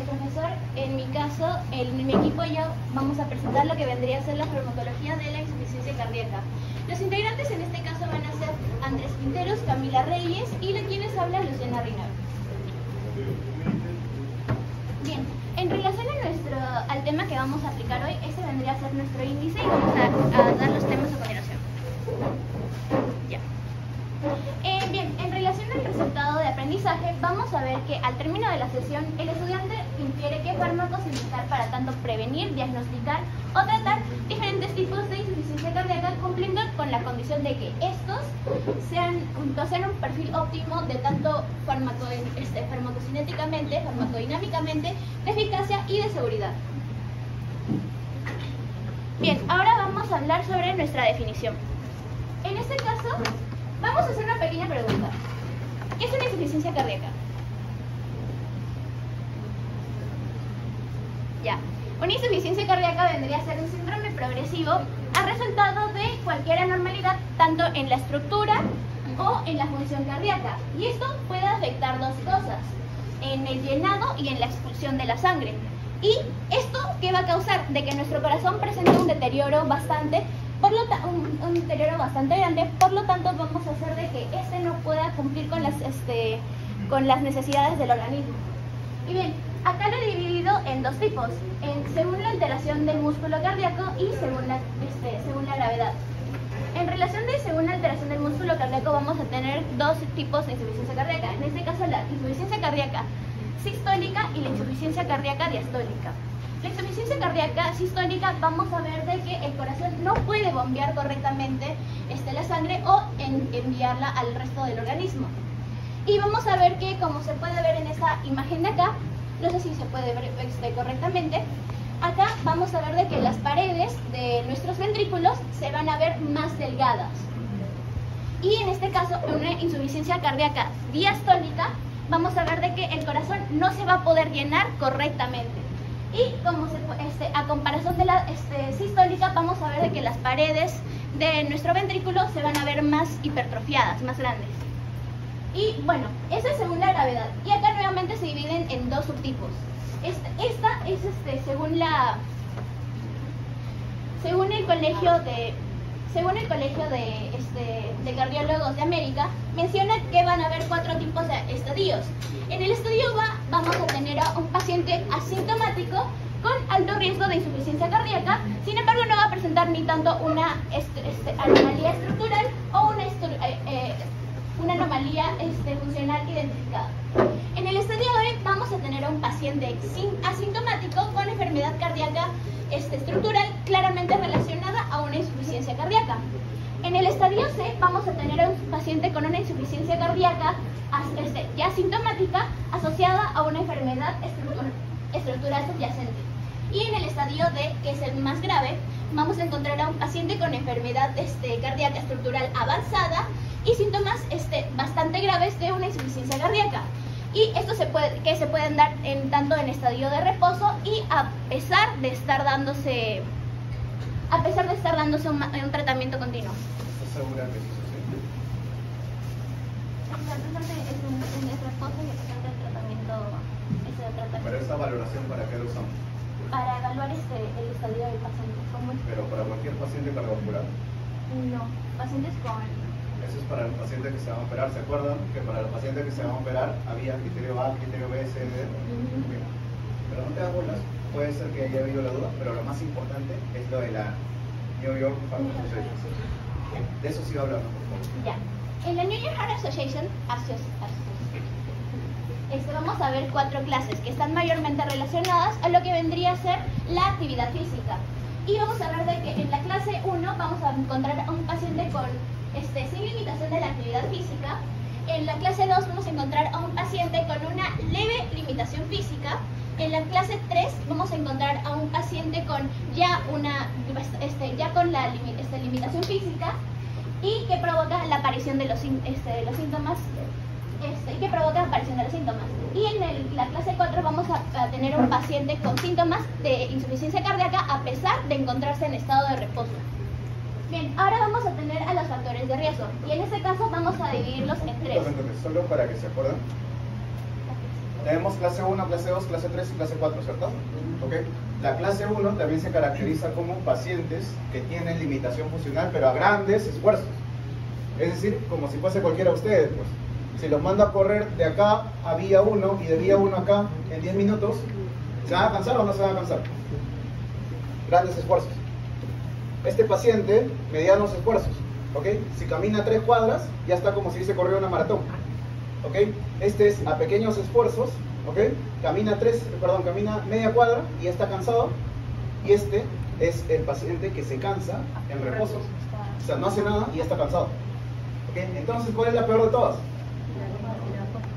profesor. En mi caso, en mi equipo y yo vamos a presentar lo que vendría a ser la farmacología de la insuficiencia cardíaca. Los integrantes en este caso van a ser Andrés Quinteros, Camila Reyes y de quienes habla Luciana Rinal. Bien, en relación al tema que vamos a aplicar hoy, este vendría a ser nuestro índice y vamos a dar los temas a continuación. Ya. Bien, en relación al resultado de aprendizaje, vamos a ver que al término de la sesión, el estudiante infiere qué fármacos indicar para tanto prevenir, diagnosticar o tratar diferentes tipos de insuficiencia cardíaca, cumpliendo con la condición de que estos poseen un perfil óptimo de tanto farmacocinéticamente, farmacodinámicamente, de eficacia y de seguridad. Bien, ahora vamos a hablar sobre nuestra definición. En este caso, vamos a hacer una pequeña pregunta. ¿Qué es una insuficiencia cardíaca? Ya. Una insuficiencia cardíaca vendría a ser un síndrome progresivo a resultado de cualquier anormalidad, tanto en la estructura o en la función cardíaca. Y esto puede afectar dos cosas, en el llenado y en la expulsión de la sangre. ¿Y esto qué va a causar? De que nuestro corazón presente un deterioro bastante un deterioro bastante grande, por lo tanto vamos a hacer de que este no pueda cumplir con las necesidades del organismo. Y bien, acá lo he dividido en dos tipos, según la alteración del músculo cardíaco y según la gravedad. En relación de según la alteración del músculo cardíaco vamos a tener dos tipos de insuficiencia cardíaca, en este caso la insuficiencia cardíaca sistólica y la insuficiencia cardíaca diastólica. La insuficiencia cardíaca sistólica vamos a ver de que el corazón no puede bombear correctamente la sangre o enviarla al resto del organismo. Y vamos a ver que, como se puede ver en esta imagen de acá, no sé si se puede ver correctamente, acá vamos a ver de que las paredes de nuestros ventrículos se van a ver más delgadas. Y en este caso, en una insuficiencia cardíaca diastólica, vamos a ver de que el corazón no se va a poder llenar correctamente. Y como a comparación de la sistólica, vamos a ver de que las paredes de nuestro ventrículo se van a ver más hipertrofiadas, más grandes. Y bueno, eso es según la gravedad. Y acá nuevamente se dividen en dos subtipos. Esta es según el colegio de cardiólogos de América, menciona que van a haber 4 tipos de estadios. En el estadio vamos a tener a un paciente asintomático con alto riesgo de insuficiencia cardíaca, sin embargo no va a presentar ni tanto una anomalía estructural o una anomalía funcional identificada. En el estadio B vamos a tener a un paciente asintomático con enfermedad cardíaca estructural claramente relacionada a una insuficiencia cardíaca. En el estadio C vamos a tener a un paciente con una insuficiencia cardíaca ya asintomática asociada a una enfermedad estructural subyacente. Y en el estadio D, que es el más grave, vamos a encontrar a un paciente con enfermedad cardíaca estructural avanzada y síntomas bastante graves de una insuficiencia cardíaca. Y esto se pueden dar tanto en estadio de reposo y a pesar de estar dándose un tratamiento continuo. ¿Estás segura que eso es así? En el reposo y a pesar del tratamiento. Pero esta valoración, ¿para qué lo usamos? Para evaluar el estadio del paciente. Pero para cualquier paciente cardiovascular. No, pacientes con... Eso es para el paciente que se va a operar. ¿Se acuerdan que para el paciente que se va a operar había criterio A, criterio B, C, D? Pero no te das bolas, puede ser que haya habido la duda, pero lo más importante es lo de la New York Heart Association. De eso sí va a hablar, por favor. Ya. En la New York Heart Association, vamos a ver 4 clases que están mayormente relacionadas a lo que vendría a ser la actividad física. Y vamos a ver de que en la clase 1 vamos a encontrar a un paciente con sin limitación de la actividad física. En la clase 2 vamos a encontrar a un paciente con una leve limitación física. En la clase 3 vamos a encontrar a un paciente con con la limitación física y que provoca la aparición de los síntomas. Que provoca la aparición de los síntomas. Y en la clase 4 vamos a tener un paciente con síntomas de insuficiencia cardíaca a pesar de encontrarse en estado de reposo. Bien, ahora vamos a tener a los factores de riesgo. Y en este caso vamos a dividirlos en 3. Solo para que se acuerden. Tenemos clase 1, clase 2, clase 3 y clase 4, ¿cierto? ¿Ok? La clase 1 también se caracteriza como pacientes que tienen limitación funcional, pero a grandes esfuerzos. Es decir, como si fuese cualquiera de ustedes, pues. Si los mando a correr de acá a vía 1 y de vía 1 acá en 10 minutos, ¿se van a cansar o no se van a cansar? Grandes esfuerzos. Este paciente, medianos esfuerzos, ¿ok? Si camina 3 cuadras, ya está como si hubiese corrido una maratón, ¿ok? Este es a pequeños esfuerzos, ¿ok? Camina media cuadra y ya está cansado. Y este es el paciente que se cansa en reposo. O sea, no hace nada y ya está cansado. ¿Ok? Entonces, ¿cuál es la peor de todas?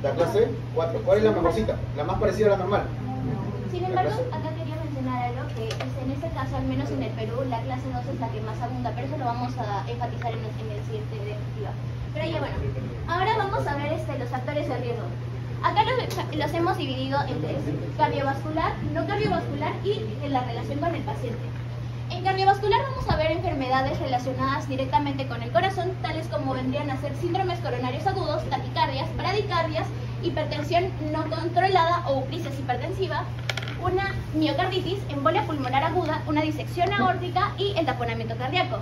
La clase 4. ¿Cuál es la mejorcita? La más parecida a la normal. Sin embargo, acá quería mencionar algo que en este caso, al menos en el Perú, la clase 2 es la que más abunda, pero eso lo vamos a enfatizar en el siguiente diapositiva. Pero ya bueno, ahora vamos a ver los factores de riesgo. Acá los hemos dividido entre cardiovascular, no cardiovascular y en la relación con el paciente. En cardiovascular vamos a ver enfermedades relacionadas directamente con el corazón, tales como vendrían a ser síndromes coronarios agudos, taquicardias, bradicardias, hipertensión no controlada o crisis hipertensiva, una miocarditis, embolia pulmonar aguda, una disección aórtica y el taponamiento cardíaco.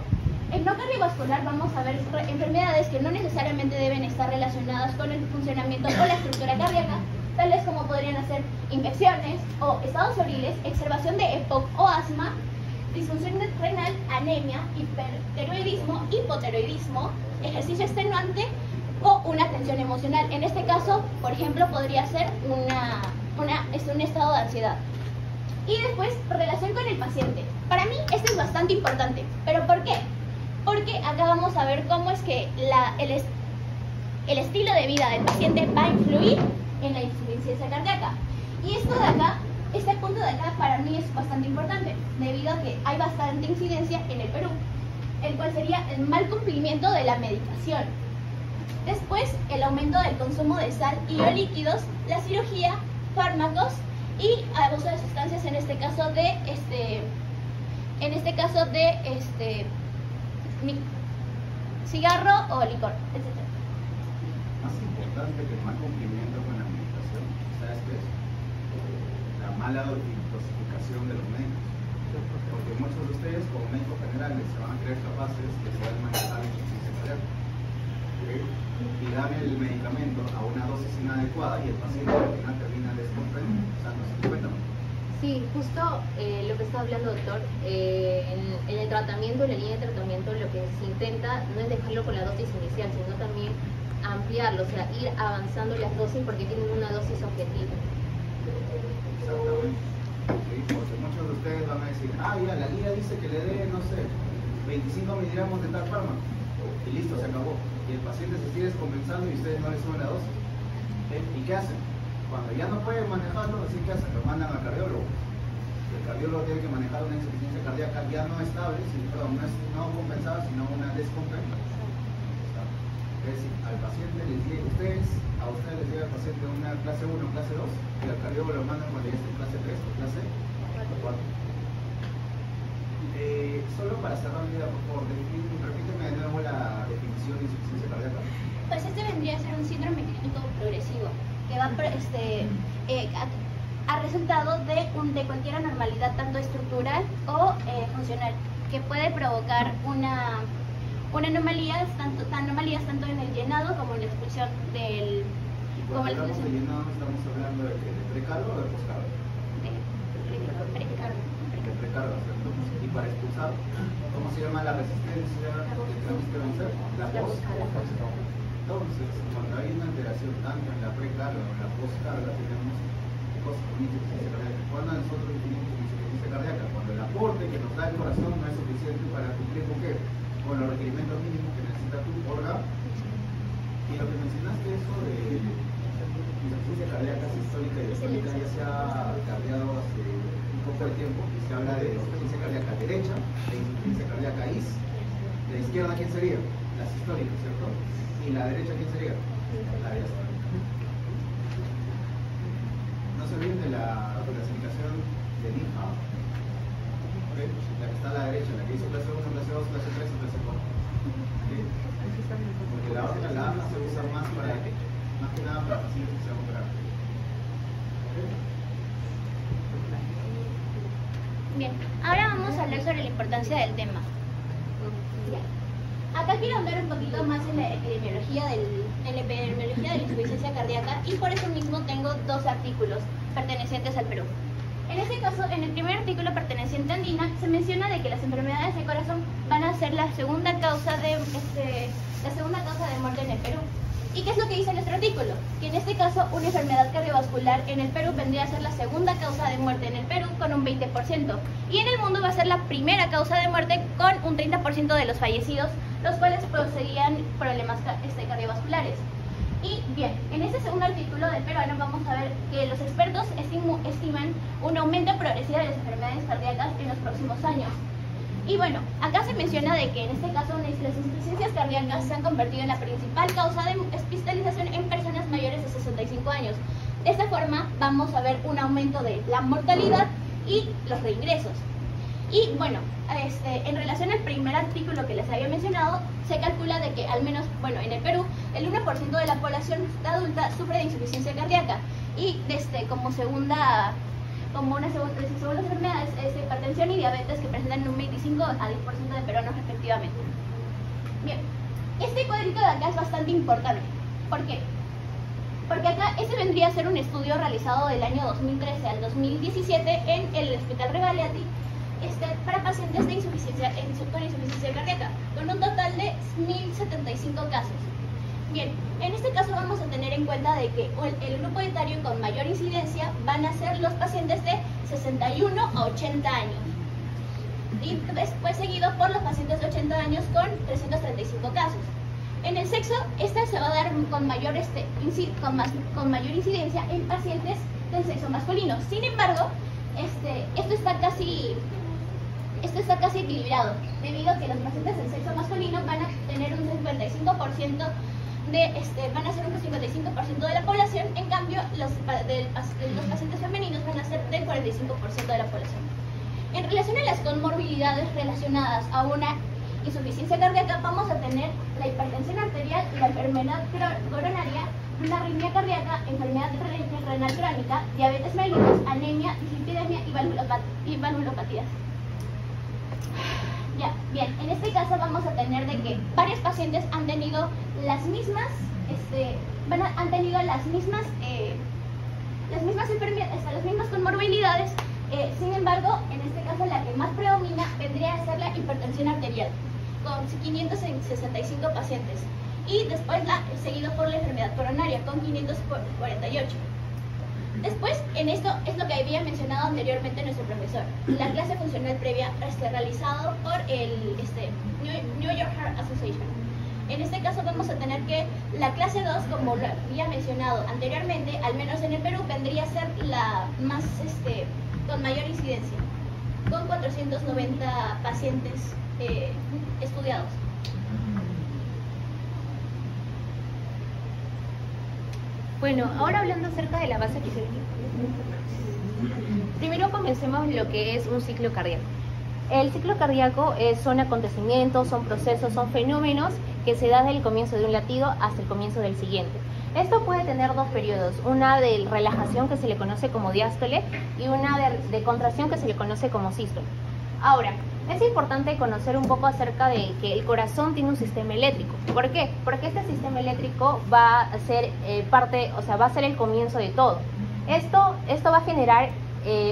En no cardiovascular vamos a ver enfermedades que no necesariamente deben estar relacionadas con el funcionamiento o la estructura cardíaca, tales como podrían ser infecciones o estados febriles, exacerbación de EPOC o asma, disfunción renal, anemia, hipertiroidismo, hipotiroidismo, ejercicio extenuante o una tensión emocional. En este caso, por ejemplo, podría ser un estado de ansiedad. Y después, relación con el paciente. Para mí, esto es bastante importante. ¿Pero por qué? Porque acá vamos a ver cómo es que el estilo de vida del paciente va a influir en la insuficiencia cardíaca. Y esto de acá, este punto de acá para mí es bastante importante, debido a que hay bastante incidencia en el Perú, el cual sería el mal cumplimiento de la medicación. Después, el aumento del consumo de sal y o líquidos, la cirugía, fármacos y abuso de sustancias, en este caso de cigarro o licor, etc. Más importante que el mal cumplimiento con la medicación, ¿sabes qué es? La mala dosificación de los médicos. Porque muchos de ustedes, como médicos generales, se van a creer capaces de poder manejar la insuficiencia cardíaca. Y dan el medicamento a una dosis inadecuada y el paciente al final termina descomprendido. O sea, no se cuenta. Sí, justo lo que está hablando, doctor, en el tratamiento, en la línea de tratamiento, lo que se intenta no es dejarlo con la dosis inicial, sino también ampliarlo, o sea, ir avanzando las dosis porque tienen una dosis objetiva. Exactamente. ¿Sí? Porque muchos de ustedes van a decir, ya, la guía dice que le dé, no sé, 25 miligramos de tal fármaco. Y listo, se acabó. Y el paciente se sigue descompensando y ustedes no le suben la dosis. ¿Y qué hacen? Cuando ya no pueden manejarlo, así que hacen, lo mandan al cardiólogo. El cardiólogo tiene que manejar una insuficiencia cardíaca ya no estable, no compensada, sino una descompensada. Es decir, al paciente a ustedes les llega el paciente una clase 1, clase 2, y al cardiólogo lo mandan cuando ya está en clase 3 o clase 4. Solo para cerrar mi idea, por favor, repíteme de nuevo la definición de insuficiencia cardíaca. Pues este vendría a ser un síndrome clínico progresivo que va a resultado de cualquier anormalidad, tanto estructural o funcional, que puede provocar anomalías tanto en el llenado como en la expulsión del... Cuando hablamos de llenado, ¿estamos hablando de precargo o de poscargo? De precargo, ¿cierto? Y para expulsar, ¿cómo se llama la resistencia que tenemos que vencer? La poscarga. Entonces, cuando hay una alteración tanto en la precarga o en la poscarga, tenemos cosas con insuficiencia cardíaca. ¿Cuándo nosotros definimos insuficiencia cardíaca? Cuando el aporte que nos da el corazón no es suficiente para cumplir con qué? Con los requerimientos mínimos que necesita tu órgano. Y lo que mencionaste, eso de insuficiencia cardíaca sistólica y diastólica, ya se ha cambiado hace un poco de tiempo y se habla de insuficiencia cardíaca derecha, de insuficiencia cardíaca is. ¿La izquierda quién sería? La sistólica, ¿cierto? ¿Y la derecha quién sería? La diastólica. No se olviden de la clasificación de NIHA. ¿Okay? La que está a la derecha, la que hizo clase 1, clase 2, clase 3 y clase 4. ¿Okay? Porque la otra, la AMA, se usa más que nada para pacientes que se van a operar. Bien, ahora vamos a hablar sobre la importancia del tema. Acá quiero hablar un poquito más en la epidemiología de la insuficiencia cardíaca y por eso mismo tengo dos artículos pertenecientes al Perú. En este caso, en el primer artículo perteneciente a Andina, se menciona de que las enfermedades de corazón van a ser la segunda causa de muerte en el Perú. ¿Y qué es lo que dice nuestro artículo? Que en este caso, una enfermedad cardiovascular en el Perú vendría a ser la segunda causa de muerte en el Perú con un 20%. Y en el mundo va a ser la primera causa de muerte con un 30% de los fallecidos, los cuales poseían problemas cardiovasculares. Y bien, en este segundo artículo del peruano vamos a ver que los expertos estiman un aumento progresivo de las enfermedades cardíacas en los próximos años. Y bueno, acá se menciona de que en este caso las insuficiencias cardíacas se han convertido en la principal causa de hospitalización en personas mayores de 65 años. De esta forma vamos a ver un aumento de la mortalidad y los reingresos. Y bueno, en relación al primer artículo que les había mencionado, se calcula de que al menos, bueno, en el Perú, el 1% de la población adulta sufre de insuficiencia cardíaca y como segundas enfermedades es hipertensión y diabetes, que presentan un 25 a 10% de peruanos respectivamente. Bien, este cuadrito de acá es bastante importante. ¿Por qué? Porque acá vendría a ser un estudio realizado del año 2013 al 2017 en el Hospital Regalati para pacientes con insuficiencia cardíaca, con un total de 1.075 casos. Bien, en este caso vamos a tener en cuenta de que el grupo etario con mayor incidencia van a ser los pacientes de 61 a 80 años. Y después seguido por los pacientes de 80 años con 335 casos. En el sexo, se va a dar con mayor incidencia en pacientes del sexo masculino. Sin embargo, esto está casi equilibrado, debido a que los pacientes del sexo masculino van a tener un 55% van a ser un 55% de la población, en cambio los pacientes femeninos van a ser del 45% de la población. En relación a las comorbilidades relacionadas a una insuficiencia cardíaca, vamos a tener la hipertensión arterial, la enfermedad coronaria, una arritmia cardíaca, enfermedad renal crónica, diabetes mellitus, anemia, dislipidemia y valvulopatías. Ya, bien, en este caso vamos a tener de que varios pacientes han tenido las mismas enfermedades, las mismas comorbilidades. Sin embargo, en este caso la que más predomina vendría a ser la hipertensión arterial, con 565 pacientes, y después seguido por la enfermedad coronaria, con 548. Después, en esto es lo que había mencionado anteriormente nuestro profesor, la clase funcional previa realizado por el New York Heart Association. En este caso vamos a tener que la clase 2, como lo había mencionado anteriormente, al menos en el Perú, vendría a ser la más con mayor incidencia, con 490 pacientes estudiados. Bueno, ahora hablando acerca de la base fisiológica. Primero comencemos lo que es un ciclo cardíaco. El ciclo cardíaco son acontecimientos, son procesos, son fenómenos que se dan desde el comienzo de un latido hasta el comienzo del siguiente. Esto puede tener dos periodos, una de relajación que se le conoce como diástole y una de contracción que se le conoce como sístole. Ahora, es importante conocer un poco acerca de que el corazón tiene un sistema eléctrico. ¿Por qué? Porque este sistema eléctrico va a ser va a ser el comienzo de todo. Esto va a generar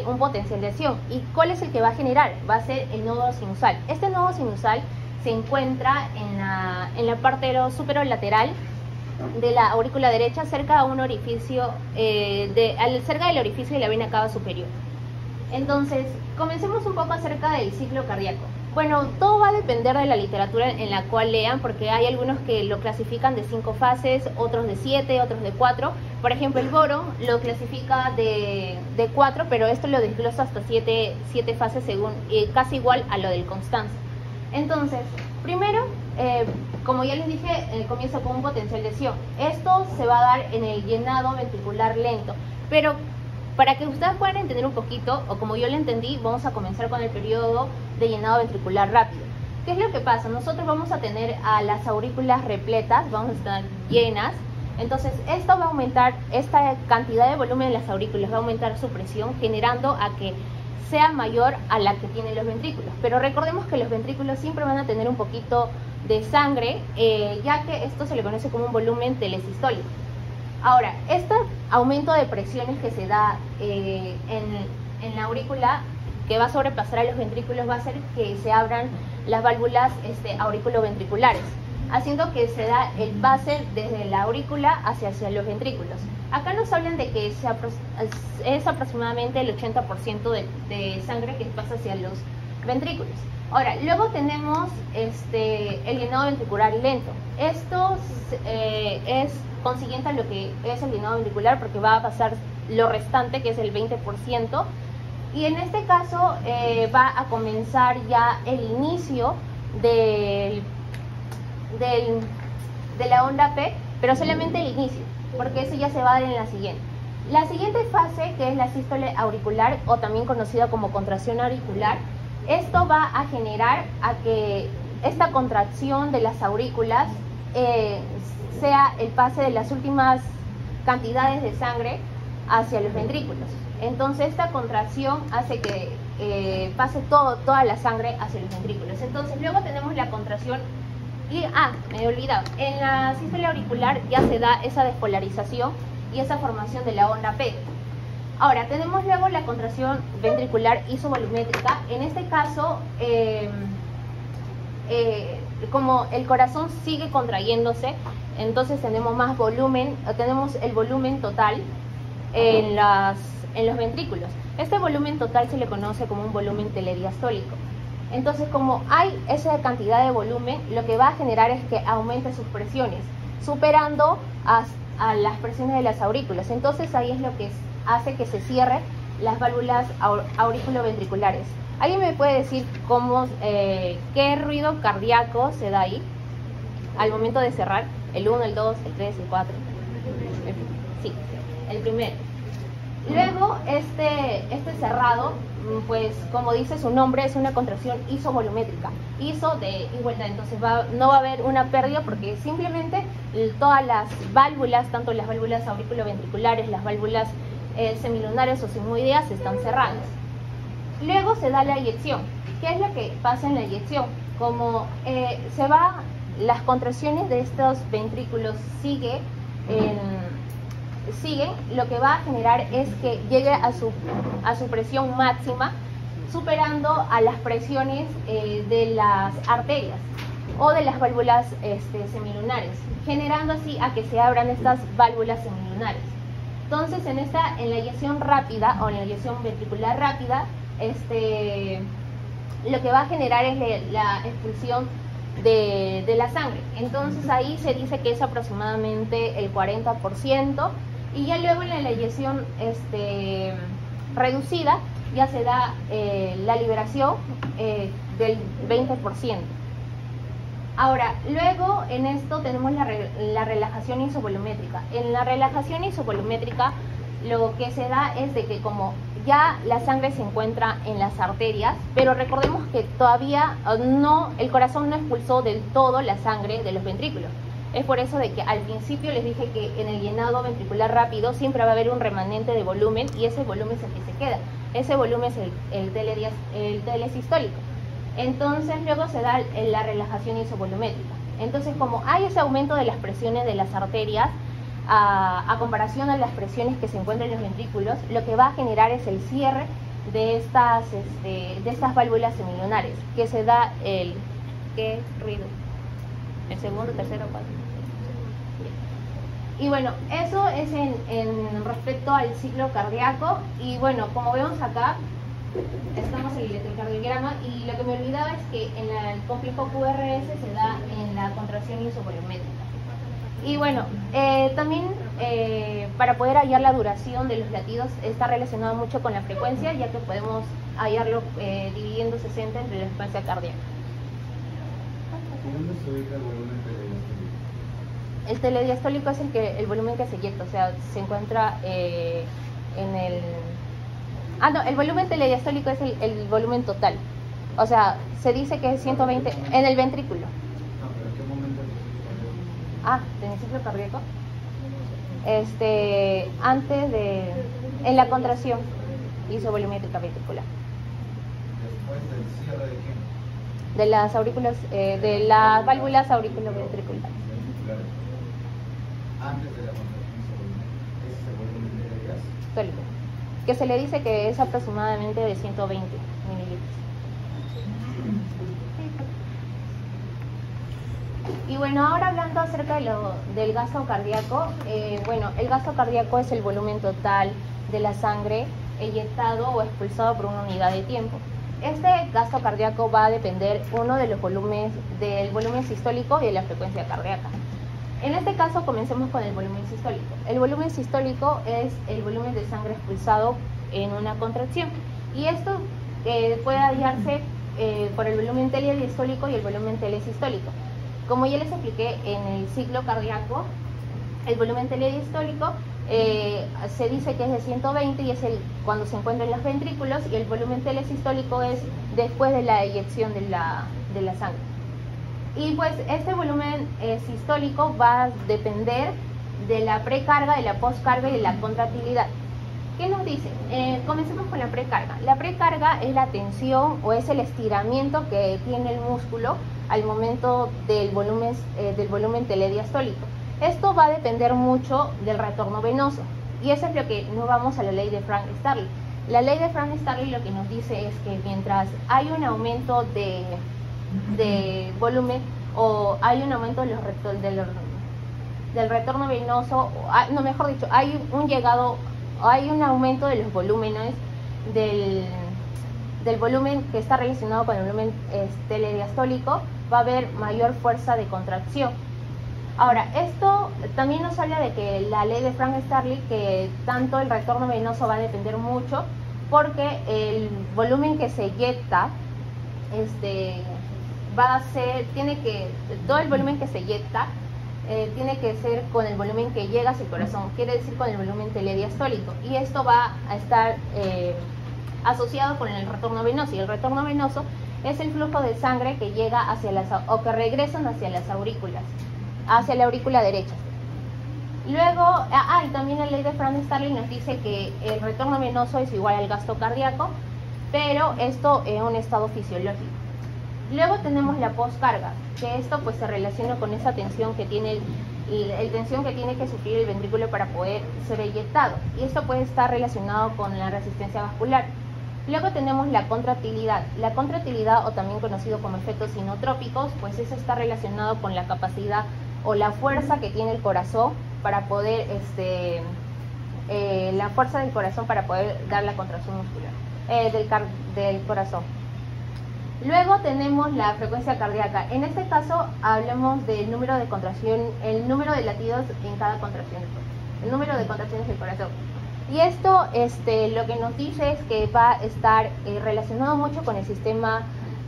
un potencial de acción. ¿Y cuál es el que va a generar? Va a ser el nodo sinusal. Este nodo sinusal se encuentra en la parte superolateral de la aurícula derecha, cerca a un orificio, cerca del orificio de la vena cava superior. Entonces, comencemos un poco acerca del ciclo cardíaco. Bueno, todo va a depender de la literatura en la cual lean, porque hay algunos que lo clasifican de 5 fases, otros de 7, otros de 4. Por ejemplo, el Boro lo clasifica de 4, pero esto lo desglosa hasta 7 fases, según casi igual a lo del Constanza. Entonces, primero, como ya les dije, comienza con un potencial de acción. Esto se va a dar en el llenado ventricular lento, pero para que ustedes puedan entender un poquito, o como yo lo entendí, vamos a comenzar con el periodo de llenado ventricular rápido. ¿Qué es lo que pasa? Nosotros vamos a tener a las aurículas repletas, vamos a estar llenas. Entonces esto va a aumentar, esta cantidad de volumen en las aurículas va a aumentar su presión, generando a que sea mayor a la que tienen los ventrículos. Pero recordemos que los ventrículos siempre van a tener un poquito de sangre, ya que esto se le conoce como un volumen telesistólico. Ahora, este aumento de presiones que se da en la aurícula, que va a sobrepasar a los ventrículos, va a hacer que se abran las válvulas auriculoventriculares, haciendo que se da el pase desde la aurícula hacia los ventrículos. Acá nos hablan de que es aproximadamente el 80% de sangre que pasa hacia los ventrículos. Ahora, luego tenemos el llenado ventricular lento. Esto es consiguiente a lo que es el llenado ventricular, porque va a pasar lo restante, que es el 20%, y en este caso va a comenzar ya el inicio de la onda P, pero solamente el inicio, porque eso ya se va a dar en la siguiente. La siguiente fase, que es la sístole auricular, o también conocida como contracción auricular, esto va a generar a que esta contracción de las aurículas sea el pase de las últimas cantidades de sangre hacia los ventrículos. Entonces esta contracción hace que pase toda la sangre hacia los ventrículos. Entonces luego tenemos la contracción y, me he olvidado, en la sístole auricular ya se da esa despolarización y esa formación de la onda P. Ahora, tenemos luego la contracción ventricular isovolumétrica. En este caso, como el corazón sigue contrayéndose, entonces tenemos más volumen, tenemos el volumen total en los ventrículos. Este volumen total se le conoce como un volumen telediastólico. Entonces, como hay esa cantidad de volumen, lo que va a generar es que aumente sus presiones, superando a las presiones de las aurículas. Entonces, ahí es lo que hace que se cierren las válvulas auriculoventriculares. ¿Alguien me puede decir qué ruido cardíaco se da ahí al momento de cerrar? ¿El 1, el 2, el 3, el 4? Sí, el primero. Luego, este cerrado, pues como dice su nombre, es una contracción isovolumétrica. Iso de igualdad, entonces no va a haber una pérdida, porque simplemente todas las válvulas, tanto las válvulas auriculoventriculares, las válvulas semilunares o sigmoideas, están cerradas. Luego se da la eyección. ¿Qué es lo que pasa en la eyección? Como las contracciones de estos ventrículos siguen, lo que va a generar es que llegue a su presión máxima, superando a las presiones de las arterias o de las válvulas semilunares, generando así a que se abran estas válvulas semilunares. Entonces, en la eyección rápida o en la eyección ventricular rápida, lo que va a generar es la expulsión de la sangre. Entonces ahí se dice que es aproximadamente el 40%, y ya luego en la eyección reducida ya se da la liberación del 20%. Ahora, luego en esto tenemos la relajación isovolumétrica. En la relajación isovolumétrica lo que se da es de que como ya la sangre se encuentra en las arterias, pero recordemos que todavía el corazón no expulsó del todo la sangre de los ventrículos. Es por eso de que al principio les dije que en el llenado ventricular rápido siempre va a haber un remanente de volumen, y ese volumen es el que se queda. Ese volumen es el telesistólico. Entonces luego se da la relajación isovolumétrica. Entonces, como hay ese aumento de las presiones de las arterias a comparación a las presiones que se encuentran en los ventrículos, lo que va a generar es el cierre de estas válvulas semilunares, que se da ¿qué ruido? El segundo, tercero, cuarto. Y bueno, eso es en respecto al ciclo cardíaco. Y bueno, como vemos acá, estamos en el electrocardiograma, y lo que me olvidaba es que en el complejo QRS se da en la contracción isovolumétrica. Y bueno, también para poder hallar la duración de los latidos está relacionado mucho con la frecuencia, ya que podemos hallarlo dividiendo 60 entre la frecuencia cardíaca. ¿Y dónde se ubica el volumen telediastólico? El telediastólico es el volumen que se eyecta, o sea, se encuentra en el... no, el volumen telediastólico es el volumen total. O sea, se dice que es 120 en el ventrículo. No, pero ¿en qué momento? ¿En el ciclo cardíaco? Antes en la contracción isovolumétrica ventricular. Después del cierre de qué? De las aurículas, de las válvulas auriculoventriculares. Antes de la contracción ese es el volumen de gas. Sistólico, que se le dice que es aproximadamente de 120 mililitros. Y bueno, ahora hablando acerca de del gasto cardíaco, bueno, el gasto cardíaco es el volumen total de la sangre eyectado o expulsado por una unidad de tiempo. Este gasto cardíaco va a depender uno de los volúmenes, del volumen sistólico y de la frecuencia cardíaca. En este caso comencemos con el volumen sistólico. El volumen sistólico es el volumen de sangre expulsado en una contracción y esto puede hallarse por el volumen telediastólico y el volumen telesistólico. Como ya les expliqué en el ciclo cardíaco, el volumen telediastólico se dice que es de 120 y es cuando se encuentra en los ventrículos, y el volumen telesistólico es después de la eyección de la sangre. Y pues este volumen sistólico va a depender de la precarga, de la postcarga y de la contractilidad. ¿Qué nos dice? Comencemos con la precarga. La precarga es la tensión o es el estiramiento que tiene el músculo al momento del volumen telediastólico. Esto va a depender mucho del retorno venoso, y eso es lo que nos vamos a la ley de Frank-Starling. La ley de Frank-Starling lo que nos dice es que mientras hay un aumento de volumen o hay un aumento del retorno venoso, no, mejor dicho, hay un aumento de los volúmenes del volumen que está relacionado con el volumen telediastólico, va a haber mayor fuerza de contracción. Ahora, esto también nos habla de que la ley de Frank-Starling, que tanto el retorno venoso va a depender mucho, porque el volumen que se eyecta todo el volumen que se eyecta tiene que ser con el volumen que llega hacia el corazón, quiere decir con el volumen telediastólico, y esto va a estar asociado con el retorno venoso, y el retorno venoso es el flujo de sangre que llega o que regresan hacia las aurículas, hacia la aurícula derecha. Luego, y también la ley de Frank-Starling nos dice que el retorno venoso es igual al gasto cardíaco, pero esto en un estado fisiológico. Luego tenemos la postcarga, que esto pues se relaciona con esa tensión que tiene tensión que tiene que sufrir el ventrículo para poder ser eyectado, y esto puede estar relacionado con la resistencia vascular. Luego tenemos la contractilidad. La contractilidad, o también conocido como efectos sinotrópicos, pues eso está relacionado con la capacidad o la fuerza que tiene el corazón para poder la fuerza del corazón para poder dar la contracción muscular del corazón. Luego tenemos la frecuencia cardíaca. En este caso hablamos del número de contracción, el número de latidos en cada contracción, el número de contracciones del corazón. Y esto lo que nos dice es que va a estar relacionado mucho con el sistema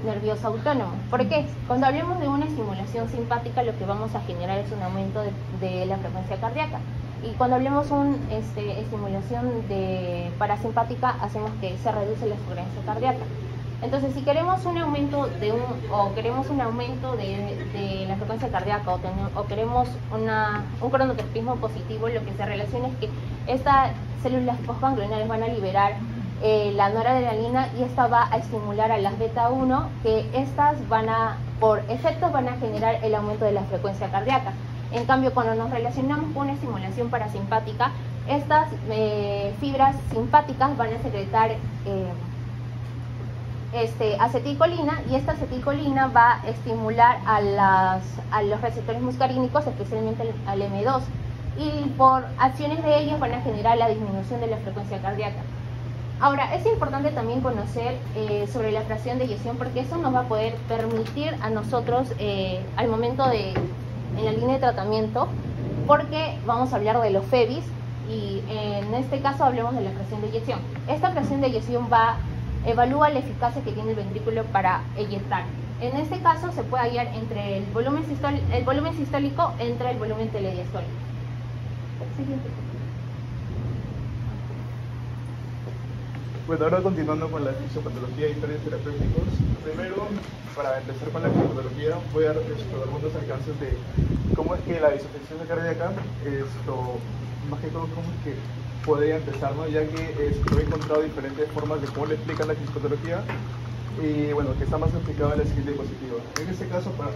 nervioso autónomo. ¿Por qué? Cuando hablemos de una estimulación simpática, lo que vamos a generar es un aumento de la frecuencia cardíaca. Y cuando hablemos de una estimulación parasimpática, hacemos que se reduce la frecuencia cardíaca. Entonces, si queremos un aumento de la frecuencia cardíaca o queremos un cronotropismo positivo, lo que se relaciona es que estas células postganglionales van a liberar la noradrenalina, y esta va a estimular a las beta 1, que estas por efecto van a generar el aumento de la frecuencia cardíaca. En cambio, cuando nos relacionamos con una estimulación parasimpática, estas fibras simpáticas van a secretar acetilcolina, y esta acetilcolina va a estimular a los receptores muscarínicos, especialmente al M2, y por acciones de ellos van a generar la disminución de la frecuencia cardíaca. Ahora, es importante también conocer sobre la fracción de eyección, porque eso nos va a poder permitir a nosotros al momento en la línea de tratamiento, porque vamos a hablar de los FEBIs, y en este caso hablemos de la fracción de eyección. Esta fracción de eyección evalúa la eficacia que tiene el ventrículo para eyectar. En este caso se puede hallar entre el volumen sistólico entre el volumen telediastólico. Siguiente. Bueno, ahora continuando con la fisiopatología y historias terapéuticos. Primero, para empezar con la fisiopatología, voy a dar algunos alcances de cómo es que la insuficiencia cardíaca, más que todo, cómo es que podría empezar, ¿no? Ya que he encontrado diferentes formas de cómo le explican la fisiopatología, y bueno, que está más explicado en la siguiente diapositiva. En este caso, para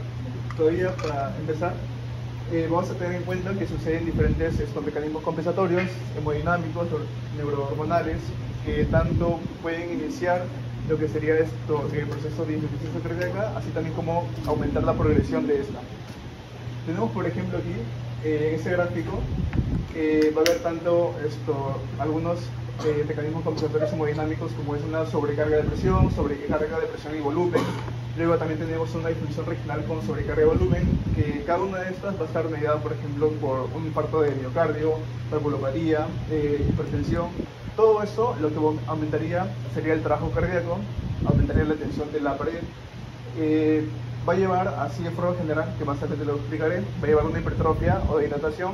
empezar, vamos a tener en cuenta que suceden diferentes estos mecanismos compensatorios, hemodinámicos, neurohormonales, que tanto pueden iniciar lo que sería el proceso de insuficiencia cardíaca, así también como aumentar la progresión de esta. Tenemos, por ejemplo, aquí, en este gráfico, va a haber tanto algunos mecanismos compensatorios hemodinámicos, como es una sobrecarga de presión, sobrecarga de presión y volumen. Luego también tenemos una disfunción regional con sobrecarga de volumen, que cada una de estas va a estar mediada, por ejemplo, por un infarto de miocardio, valvulopatía, hipertensión. Todo eso lo que aumentaría sería el trabajo cardíaco, aumentaría la tensión de la pared. Va a llevar, así de forma general, que más tarde te lo explicaré, va a llevar una hipertrofia o dilatación,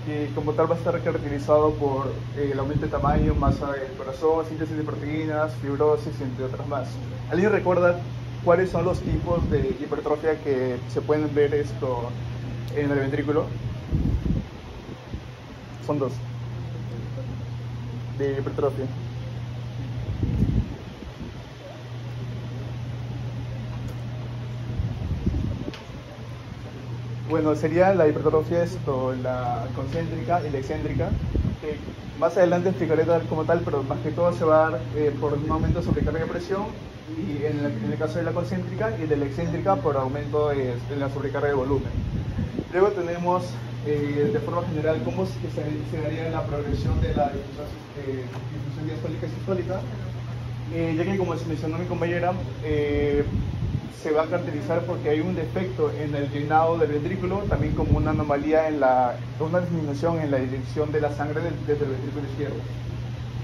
que como tal va a estar caracterizado por el aumento de tamaño, masa del corazón, síntesis de proteínas, fibrosis, entre otras más. ¿Alguien recuerda cuáles son los tipos de hipertrofia que se pueden ver en el ventrículo? Son dos de hipertrofia. Bueno, sería la hipertrofia, la concéntrica y la excéntrica, que más adelante explicaré como tal, pero más que todo se va a dar por un aumento de sobrecarga de presión, y en el caso de la concéntrica, y de la excéntrica por aumento de la sobrecarga de volumen. Luego tenemos, de forma general, cómo se daría la progresión de la difusión diastólica y sistólica, ya que, como mencionó mi compañera, se va a caracterizar porque hay un defecto en el llenado del ventrículo, también como una anomalía una disminución en la dirección de la sangre desde el ventrículo izquierdo.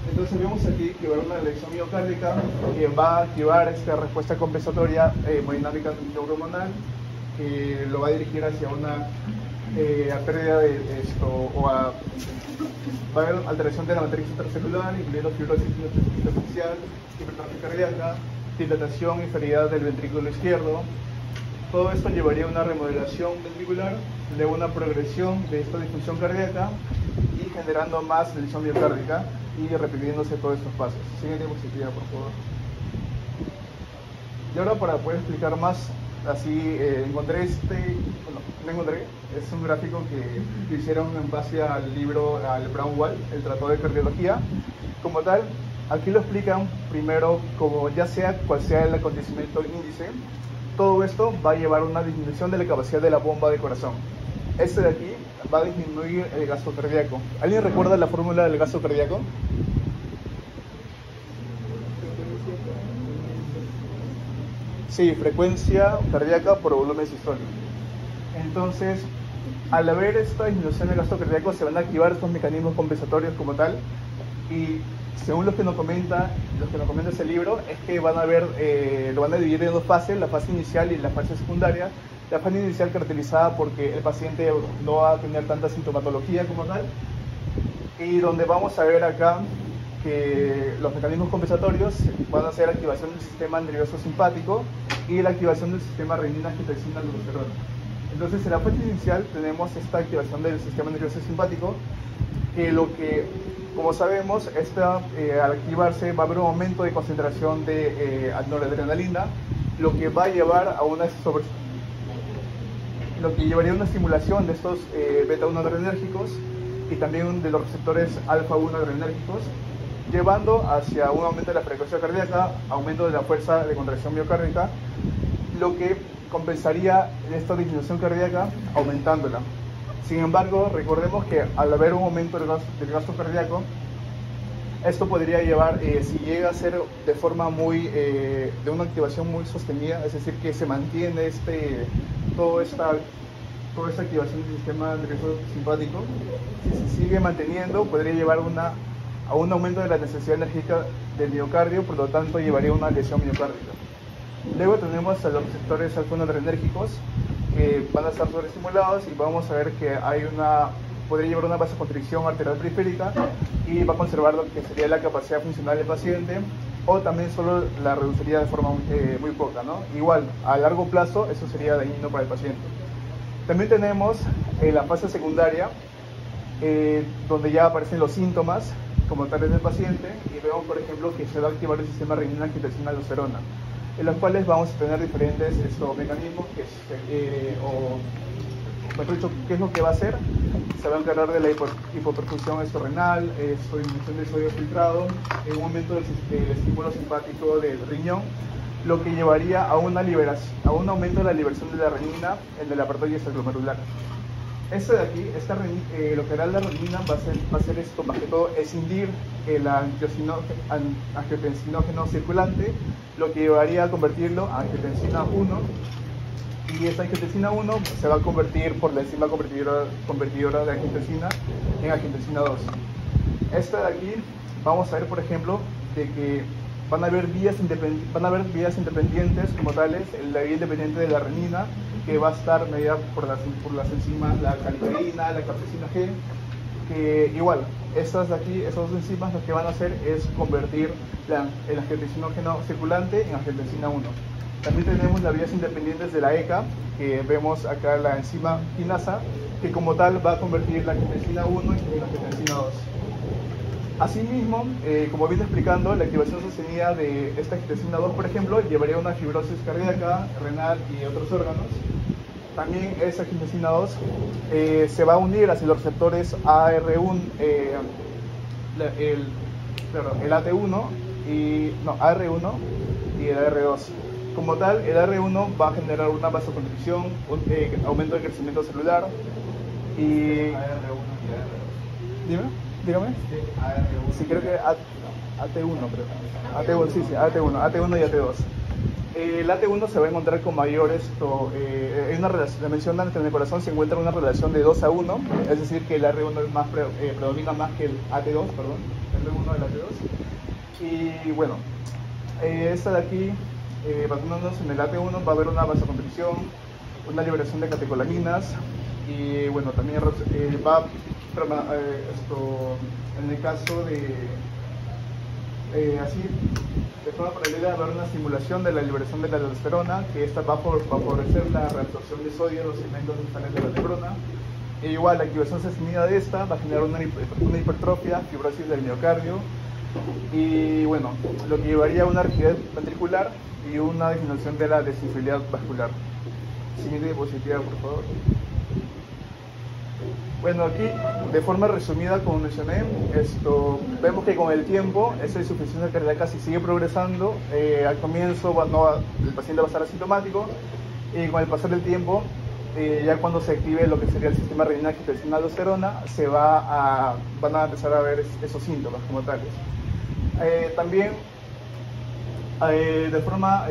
Entonces vemos aquí que va a haber una elección miocárdica que va a activar esta respuesta compensatoria hemodinámica neurohormonal, que lo va a dirigir hacia una pérdida de va a haber alteración de la matriz intracelular, incluyendo fibrosis intersticial, hipertrofia cardíaca, dilatación y feridad del ventrículo izquierdo. Todo esto llevaría a una remodelación ventricular, luego una progresión de esta disfunción cardíaca y generando más lesión miocárdica y repitiéndose todos estos pasos. Siguiente diapositiva, por favor. Y ahora, para poder explicar más, así encontré es un gráfico que hicieron en base al libro, al Brown-Wall, el Tratado de Cardiología. Como tal, aquí lo explican primero como ya sea cual sea el acontecimiento índice, todo esto va a llevar a una disminución de la capacidad de la bomba de corazón. Este de aquí va a disminuir el gasto cardíaco. ¿Alguien recuerda la fórmula del gasto cardíaco? Sí, frecuencia cardíaca por volumen sistólico. Entonces, al haber esta disminución del gasto cardíaco, se van a activar estos mecanismos compensatorios como tal, y según lo que nos comenta ese libro, es que van a ver, lo van a dividir en dos fases, la fase inicial y la fase secundaria. La fase inicial caracterizada porque el paciente no va a tener tanta sintomatología como tal, y donde vamos a ver acá que los mecanismos compensatorios van a ser activación del sistema nervioso simpático y la activación del sistema renina-angiotensina-aldosterona. Entonces, en la fase inicial tenemos esta activación del sistema nervioso simpático, que como sabemos, al activarse va a haber un aumento de concentración de noradrenalina, lo que va a llevar a lo que llevaría a una estimulación de estos beta-1 adrenérgicos y también de los receptores alfa-1 adrenérgicos, llevando hacia un aumento de la frecuencia cardíaca, aumento de la fuerza de contracción miocárdica, lo que compensaría esta disminución cardíaca aumentándola. Sin embargo, recordemos que al haber un aumento del gasto cardíaco, esto podría llevar, si llega a ser de forma de una activación muy sostenida, es decir, que se mantiene toda esta activación del sistema nervioso simpático, si se sigue manteniendo, podría llevar a un aumento de la necesidad enérgica del miocardio, por lo tanto llevaría a una lesión miocárdica. Luego tenemos a los receptores alfa-1 adrenérgicos, que van a estar sobreestimulados, y vamos a ver que podría llevar una vasoconstricción arterial periférica y va a conservar lo que sería la capacidad funcional del paciente, o también solo la reduciría de forma muy poca, ¿no? Igual, a largo plazo, eso sería dañino para el paciente. También tenemos la fase secundaria, donde ya aparecen los síntomas como tales del paciente, y vemos, por ejemplo, que se va a activar el sistema renina-angiotensina-aldosterona. en los cuales vamos a tener diferentes mecanismos o mejor dicho, ¿qué es lo que va a hacer? Se va a encargar de la hipoperfusión renal, disminución de sodio filtrado, un aumento del estímulo simpático del riñón, lo que llevaría a un aumento de la liberación de la renina en el aparato extraglomerular. Esto de aquí, lo que hará la renina va a ser esto, más que todo, escindir el angiotensinógeno circulante, lo que llevaría a convertirlo a angiotensina 1, y esta angiotensina 1 se va a convertir por la enzima convertidora de angiotensina en angiotensina 2. Esta de aquí, vamos a ver, por ejemplo, de que van a haber vías independientes como tales, la vía independiente de la renina, que va a estar medida por las enzimas, la calcareína, la capsaicina G, que igual, esas dos enzimas lo que van a hacer es convertir el angiotensinógeno circulante en angiotensina 1. También tenemos las vías independientes de la ECA, que vemos acá la enzima quinasa, que como tal va a convertir la angiotensina 1 en angiotensina 2. Asimismo, como viene explicando, la activación sostenida de esta angiotensina 2, por ejemplo, llevaría a una fibrosis cardíaca, renal y otros órganos. También esa angiotensina 2 se va a unir hacia los receptores AR1, el AT1 AR1 y el AR2. Como tal, el AR1 va a generar una vasoconstricción, aumento de crecimiento celular y... Dígame. Sí, creo que AT1, creo. AT1 y AT2. El AT1 se va a encontrar con mayor hay una relación, la mencionan que en el corazón se encuentra una relación de 2:1, es decir, que el AR1 es más, predomina más que el AT2, perdón, el R1 del AT2. Y bueno, esta de aquí, basándonos en el AT1, va a haber una vasoconstricción, una liberación de catecolaminas, y bueno, también va en el caso de forma paralela, va a haber una estimulación de la liberación de la aldosterona, que esta va a favorecer la reabsorción de sodio en los segmentos distales de la neurona. E igual, la activación sostenida de esta va a generar una hipertrofia, fibrosis del miocardio, y bueno, lo que llevaría a una rigidez ventricular y una disminución de la desinfilidad vascular. Siguiente diapositiva, por favor. Bueno, aquí, de forma resumida, como mencioné, vemos que con el tiempo esa insuficiencia cardíaca, si sigue progresando, al comienzo el paciente va a estar asintomático, y con el pasar del tiempo, ya cuando se active lo que sería el sistema renina angiotensina aldosterona, van a empezar a ver esos síntomas como tales. También, de forma,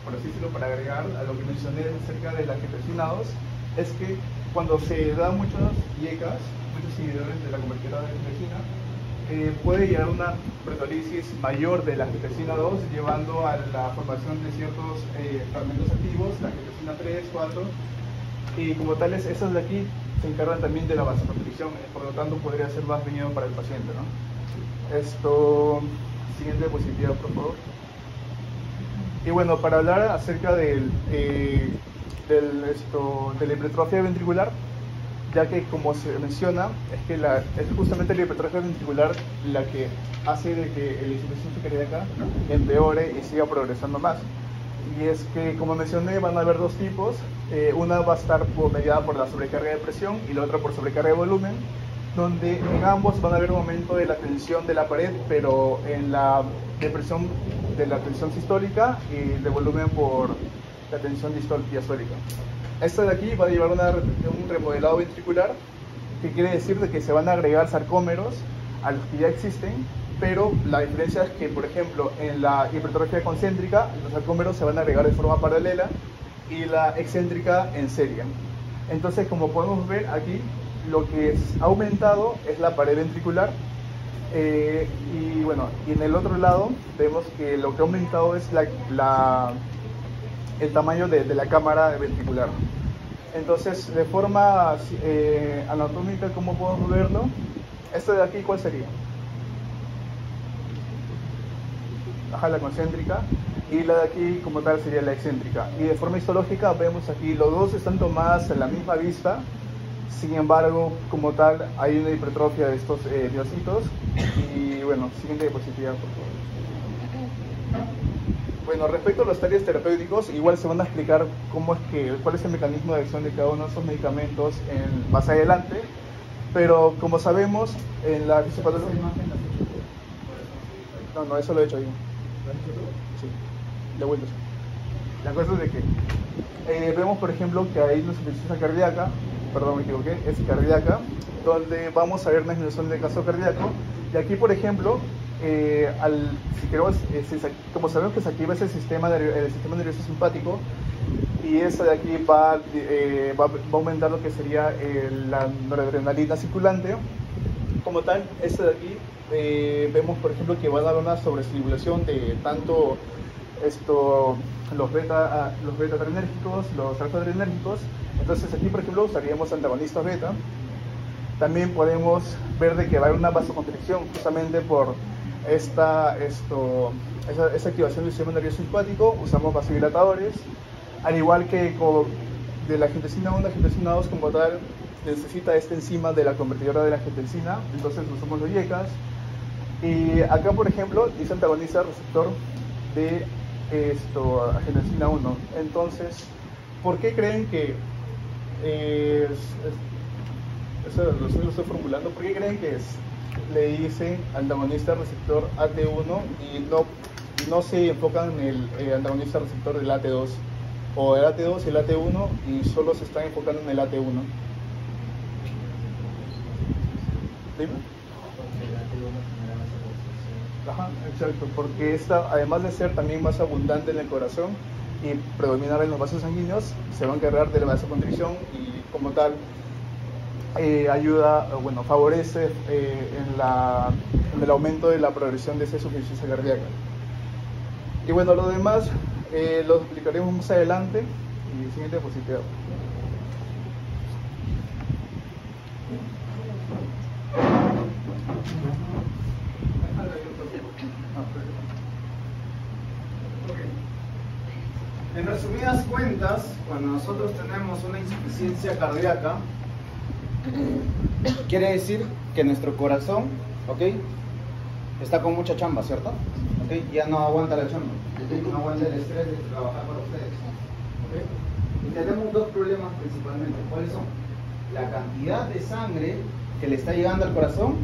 por así decirlo, para agregar a lo que mencioné acerca de la angiotensina 2, es que cuando se dan muchos IECAs, muchos inhibidores de la convertidora de angiotensina, puede llegar a una proteólisis mayor de la angiotensina 2, llevando a la formación de ciertos fragmentos activos, la angiotensina 3, 4, y como tales, esas de aquí se encargan también de la vasoconstricción, por lo tanto podría ser más dañino para el paciente, ¿no? Siguiente diapositiva, por favor. Y bueno, para hablar acerca de la hipertrofia ventricular, ya que como se menciona, es justamente la hipertrofia ventricular la que hace de que la insuficiencia cardíaca empeore y siga progresando más. Y es que, como mencioné, van a haber dos tipos. Una va a estar mediada por la sobrecarga de presión y la otra por sobrecarga de volumen, donde en ambos van a haber un aumento de la tensión de la pared, pero en la depresión de la tensión sistólica y de volumen por la tensión diastólica. Esta de aquí va a llevar un remodelado ventricular, que quiere decir de que se van a agregar sarcómeros a los que ya existen, pero la diferencia es que, por ejemplo, en la hipertrofia concéntrica, los sarcómeros se van a agregar de forma paralela y la excéntrica en serie. Entonces, como podemos ver aquí, lo que ha aumentado es la pared ventricular, y bueno, y en el otro lado vemos que lo que ha aumentado es el tamaño de la cámara ventricular. Entonces, de forma anatómica, ¿cómo podemos verlo? Esto de aquí, ¿cuál sería? La concéntrica, y la de aquí como tal sería la excéntrica. Y de forma histológica vemos aquí, los dos están tomadas en la misma vista, Sin embargo, como tal, hay una hipertrofia de estos miocitos. Y bueno, siguiente diapositiva, por favor. Bueno, respecto a los talleres terapéuticos, igual se van a explicar cuál es el mecanismo de acción de cada uno de esos medicamentos más adelante. Pero como sabemos, en la fisiopatología... No, eso lo he hecho yo. Sí, de vuelta. La cosa es de que vemos, por ejemplo, que hay una insuficiencia cardíaca, perdón, me equivoqué, es cardíaca, donde vamos a ver una disminución del gasto cardíaco. Y aquí, por ejemplo, como sabemos que se activa el sistema nervioso simpático, y eso de aquí va a aumentar lo que sería la noradrenalina circulante. Como tal, esto de aquí vemos, por ejemplo, que va a dar una sobreestimulación de tanto los beta-adrenérgicos, los alfa-adrenérgicos. Entonces aquí, por ejemplo, usaríamos antagonistas beta. También podemos ver de que va a haber una vasoconstricción justamente por esa activación del sistema nervioso simpático. Usamos vasodilatadores, al igual que de la angiotensina 1, la angiotensina 2 como tal necesita esta enzima de la convertidora de la angiotensina, entonces usamos los IECAS. Y acá, por ejemplo, dice antagoniza el receptor de angiotensina 1. Entonces, ¿por qué creen que eso lo estoy formulando? ¿Por qué creen que le dicen antagonista receptor AT1 y no se enfocan en el antagonista receptor del AT2 o el AT2 y el AT1 y solo se están enfocando en el AT1? ¿Dime? Ajá, exacto, porque esta, además de ser también más abundante en el corazón y predominar en los vasos sanguíneos, se va a encargar de la vasoconstricción y como tal favorece en el aumento de la progresión de esa insuficiencia cardíaca. Y bueno, lo demás lo explicaremos más adelante. Y siguiente diapositiva. En resumidas cuentas, cuando nosotros tenemos una insuficiencia cardíaca, quiere decir que nuestro corazón, está con mucha chamba, ¿cierto? Ya no aguanta la chamba, no aguanta el estrés de trabajar para ustedes. Y tenemos dos problemas principalmente. ¿Cuáles son? La cantidad de sangre que le está llegando al corazón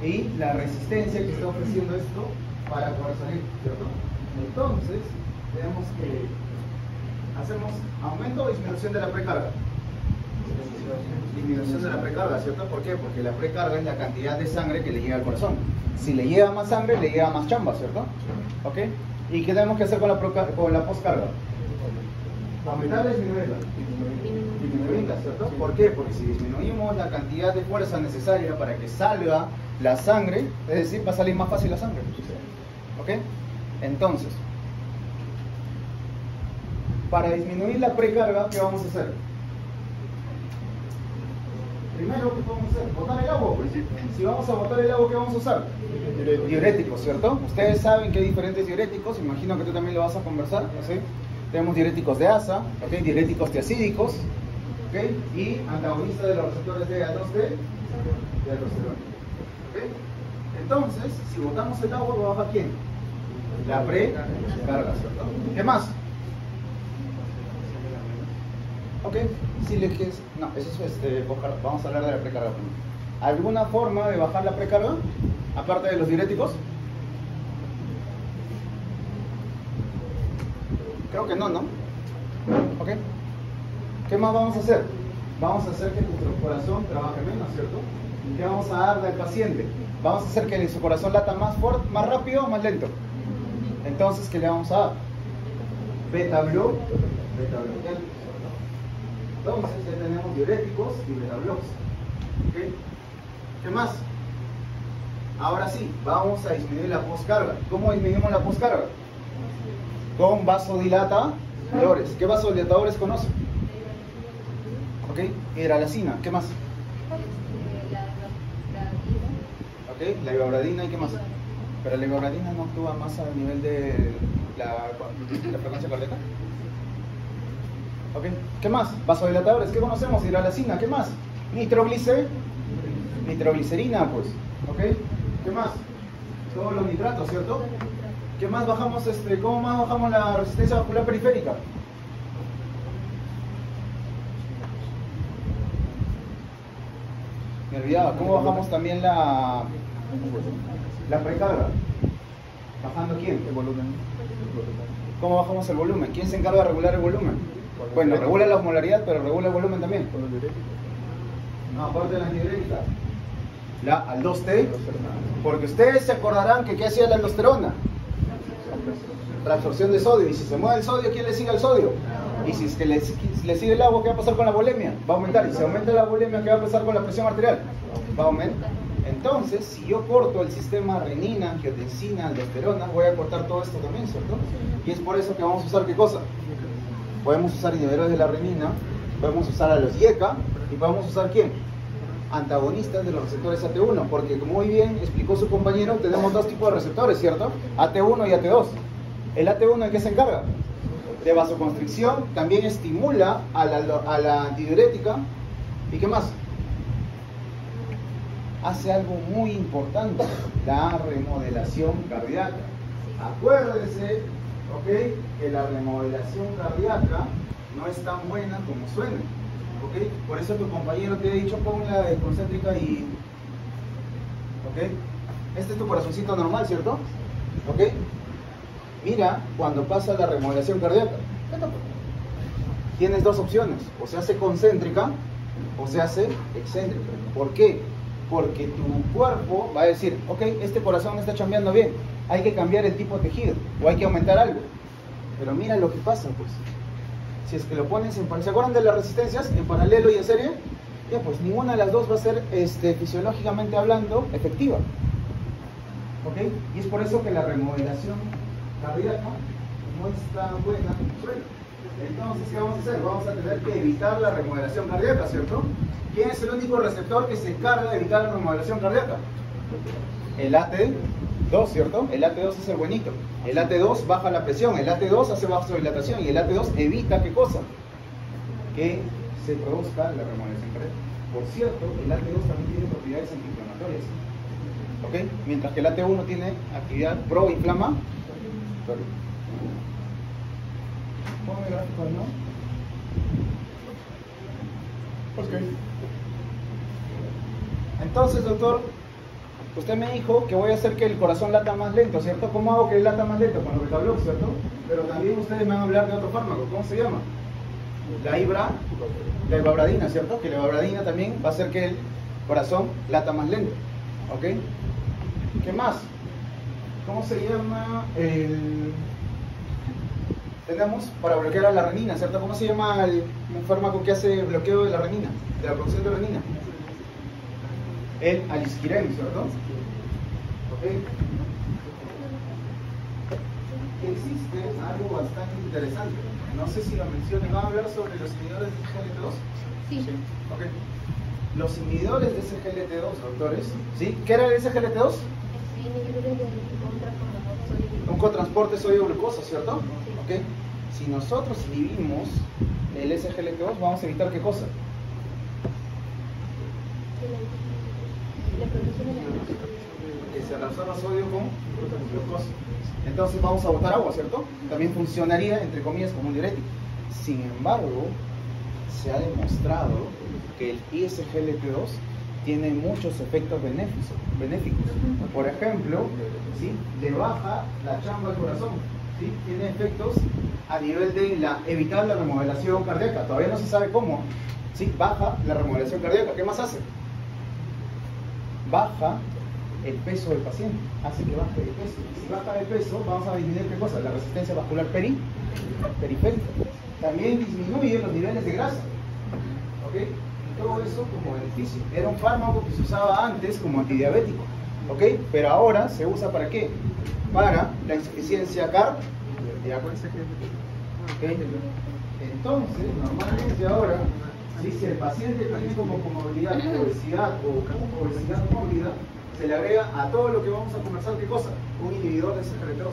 y la resistencia que está ofreciendo esto para poder salir, ¿cierto? Entonces, tenemos que hacemos aumento o disminución de la precarga. Disminución de la precarga, ¿cierto? ¿Por qué? Porque la precarga es la cantidad de sangre que le llega al corazón. Si le llega más sangre, le llega más chamba, ¿cierto? ¿Ok? ¿Y qué tenemos que hacer con la poscarga? ¿Aumentarla o disminuirla? Disminuirla, ¿cierto? ¿Por qué? Porque si disminuimos la cantidad de fuerza necesaria para que salga la sangre, es decir, va a salir más fácil la sangre. ¿Ok? Entonces, para disminuir la precarga, ¿qué vamos a hacer? Primero, ¿qué podemos hacer? Botar el agua. Si vamos a botar el agua, ¿qué vamos a usar? Diuréticos, ¿cierto? Ustedes saben que hay diferentes diuréticos, imagino que tú también lo vas a conversar, ¿sí? Tenemos diuréticos de asa, diuréticos tiacídicos, y antagonistas de los receptores de A2B de aldosterona. Entonces, si botamos el agua, ¿va a bajar quién? La precarga, ¿cierto? ¿Qué más? Si le quieres... No, eso es vamos a hablar de la precarga. ¿Alguna forma de bajar la precarga? Aparte de los diuréticos. Creo que no, ¿no? ¿Ok? ¿Qué más vamos a hacer? Vamos a hacer que nuestro corazón trabaje menos, ¿cierto? ¿Qué vamos a darle al paciente? Vamos a hacer que su corazón lata más fuerte, más rápido o más lento. Entonces, ¿qué le vamos a dar? Beta-bloqueante. Entonces ya tenemos diuréticos y beta-blocs. ¿Qué más? Ahora sí, vamos a disminuir la poscarga. ¿Cómo disminuimos la poscarga? Con vasodilatadores. ¿Qué vasodilatadores conocen? Hidralacina. ¿Qué más? La ibabradina. ¿Y qué más? Pero la ibabradina no actúa más a nivel de la frecuencia cardíaca. ¿Qué más? Vasodilatadores. ¿Qué conocemos? Hidralacina. ¿Qué más? Nitroglicerina, pues. ¿Ok? ¿Qué más? Todos los nitratos, ¿cierto? ¿Qué más bajamos? ¿Cómo más bajamos la resistencia vascular periférica? Me olvidaba. ¿Cómo bajamos también la precarga? ¿Bajando quién? El volumen. ¿Cómo bajamos el volumen? ¿Quién se encarga de regular el volumen? Bueno, regula la osmolaridad, pero regula el volumen también. Con los diuréticos. No, aparte de la antidiurética. La aldosterona. Porque ustedes se acordarán que ¿qué hacía la aldosterona? Reabsorción de sodio. Y si se mueve el sodio, ¿quién le sigue al sodio? Y si es que le sigue el agua, ¿qué va a pasar con la volemia? Va a aumentar. Y si aumenta la volemia, ¿qué va a pasar con la presión arterial? Va a aumentar. Entonces, si yo corto el sistema renina, angiotensina, aldosterona, voy a cortar todo esto también, ¿cierto? Y es por eso que vamos a usar ¿qué cosa? Podemos usar inhibidores de la renina, podemos usar a los IECA y podemos usar ¿quién? Antagonistas de los receptores AT1, porque como muy bien explicó su compañero, tenemos dos tipos de receptores, ¿cierto? AT1 y AT2. ¿El AT1 en qué se encarga? De vasoconstricción, también estimula a la antidiurética. ¿Y qué más? Hace algo muy importante, la remodelación cardíaca. Acuérdense, ¿ok?, que la remodelación cardíaca no es tan buena como suena, ¿ok? Por eso tu compañero te ha dicho pon la concéntrica y... ¿ok? Este es tu corazoncito normal, ¿cierto? ¿Ok? Mira, cuando pasa la remodelación cardíaca, tienes dos opciones, o se hace concéntrica o se hace excéntrica. ¿Por qué? Porque tu cuerpo va a decir, ok, este corazón no está chambeando bien, hay que cambiar el tipo de tejido o hay que aumentar algo. Pero mira lo que pasa, pues. Si es que lo pones en paralelo, ¿se acuerdan de las resistencias en paralelo y en serie? Ya, pues ninguna de las dos va a ser fisiológicamente hablando efectiva. ¿Ok? Y es por eso que la remodelación cardíaca no está buena como suena. Entonces, ¿qué vamos a hacer? Vamos a tener que evitar la remodelación cardíaca, ¿cierto? ¿Quién es el único receptor que se encarga de evitar la remodelación cardíaca? El AT2, ¿cierto? El AT2 es el buenito. El AT2 baja la presión, el AT2 hace vasodilatación y el AT2 evita ¿qué cosa? Que se produzca la remodelación cardíaca. Por cierto, el AT2 también tiene propiedades antiinflamatorias. ¿Ok? Mientras que el AT1 tiene actividad proinflamatoria. ¿Cómo me gráfico, no? Ok. Entonces, doctor, usted me dijo que voy a hacer que el corazón lata más lento, ¿cierto? ¿Cómo hago que lata más lento? Con los beta-blocs, ¿cierto? Pero también ustedes me van a hablar de otro fármaco. ¿Cómo se llama? La ibabradina, ¿cierto? Que la ibabradina también va a hacer que el corazón lata más lento. ¿Ok? ¿Qué más? ¿Cómo se llama el...? Tenemos para bloquear a la renina, ¿cierto? ¿Cómo se llama el fármaco que hace bloqueo de la renina? De la producción de renina. El alisquireno, ¿cierto? ¿Ok? Existe algo bastante interesante. No sé si lo mencioné. ¿Van a hablar sobre los inhibidores de SGLT2? Sí. Ok. Los inhibidores de SGLT2, doctores, ¿sí? ¿Qué era el SGLT2? Un cotransporte sodio-glucosa, ¿cierto? Ok. Si nosotros inhibimos el SGLT2, vamos a evitar ¿qué cosa? Que se reabsorba sodio con glucosa. Entonces vamos a botar agua, ¿cierto? También funcionaría, entre comillas, como un diurético. Sin embargo, se ha demostrado que el ISGLT2 tiene muchos efectos benéficos. Por ejemplo, ¿sí?, le baja la chamba al corazón, ¿sí? Tiene efectos a nivel de evitar la remodelación cardíaca. Todavía no se sabe cómo, ¿sí? Baja la remodelación cardíaca. ¿Qué más hace? Baja el peso del paciente, hace que baje de peso. Si baja de peso, vamos a disminuir ¿qué cosa? La resistencia vascular periférica. También disminuye los niveles de grasa. ¿Ok? Y todo eso como beneficio. Era un fármaco que se usaba antes como antidiabético. ¿Ok? Pero ahora se usa ¿para qué? Para la insuficiencia cardíaca. ¿Ok? Entonces, normalmente ahora, si el paciente tiene como comorbilidad obesidad o obesidad mórbida, se le agrega a todo lo que vamos a conversar, ¿qué cosa? Un inhibidor de SGLT2.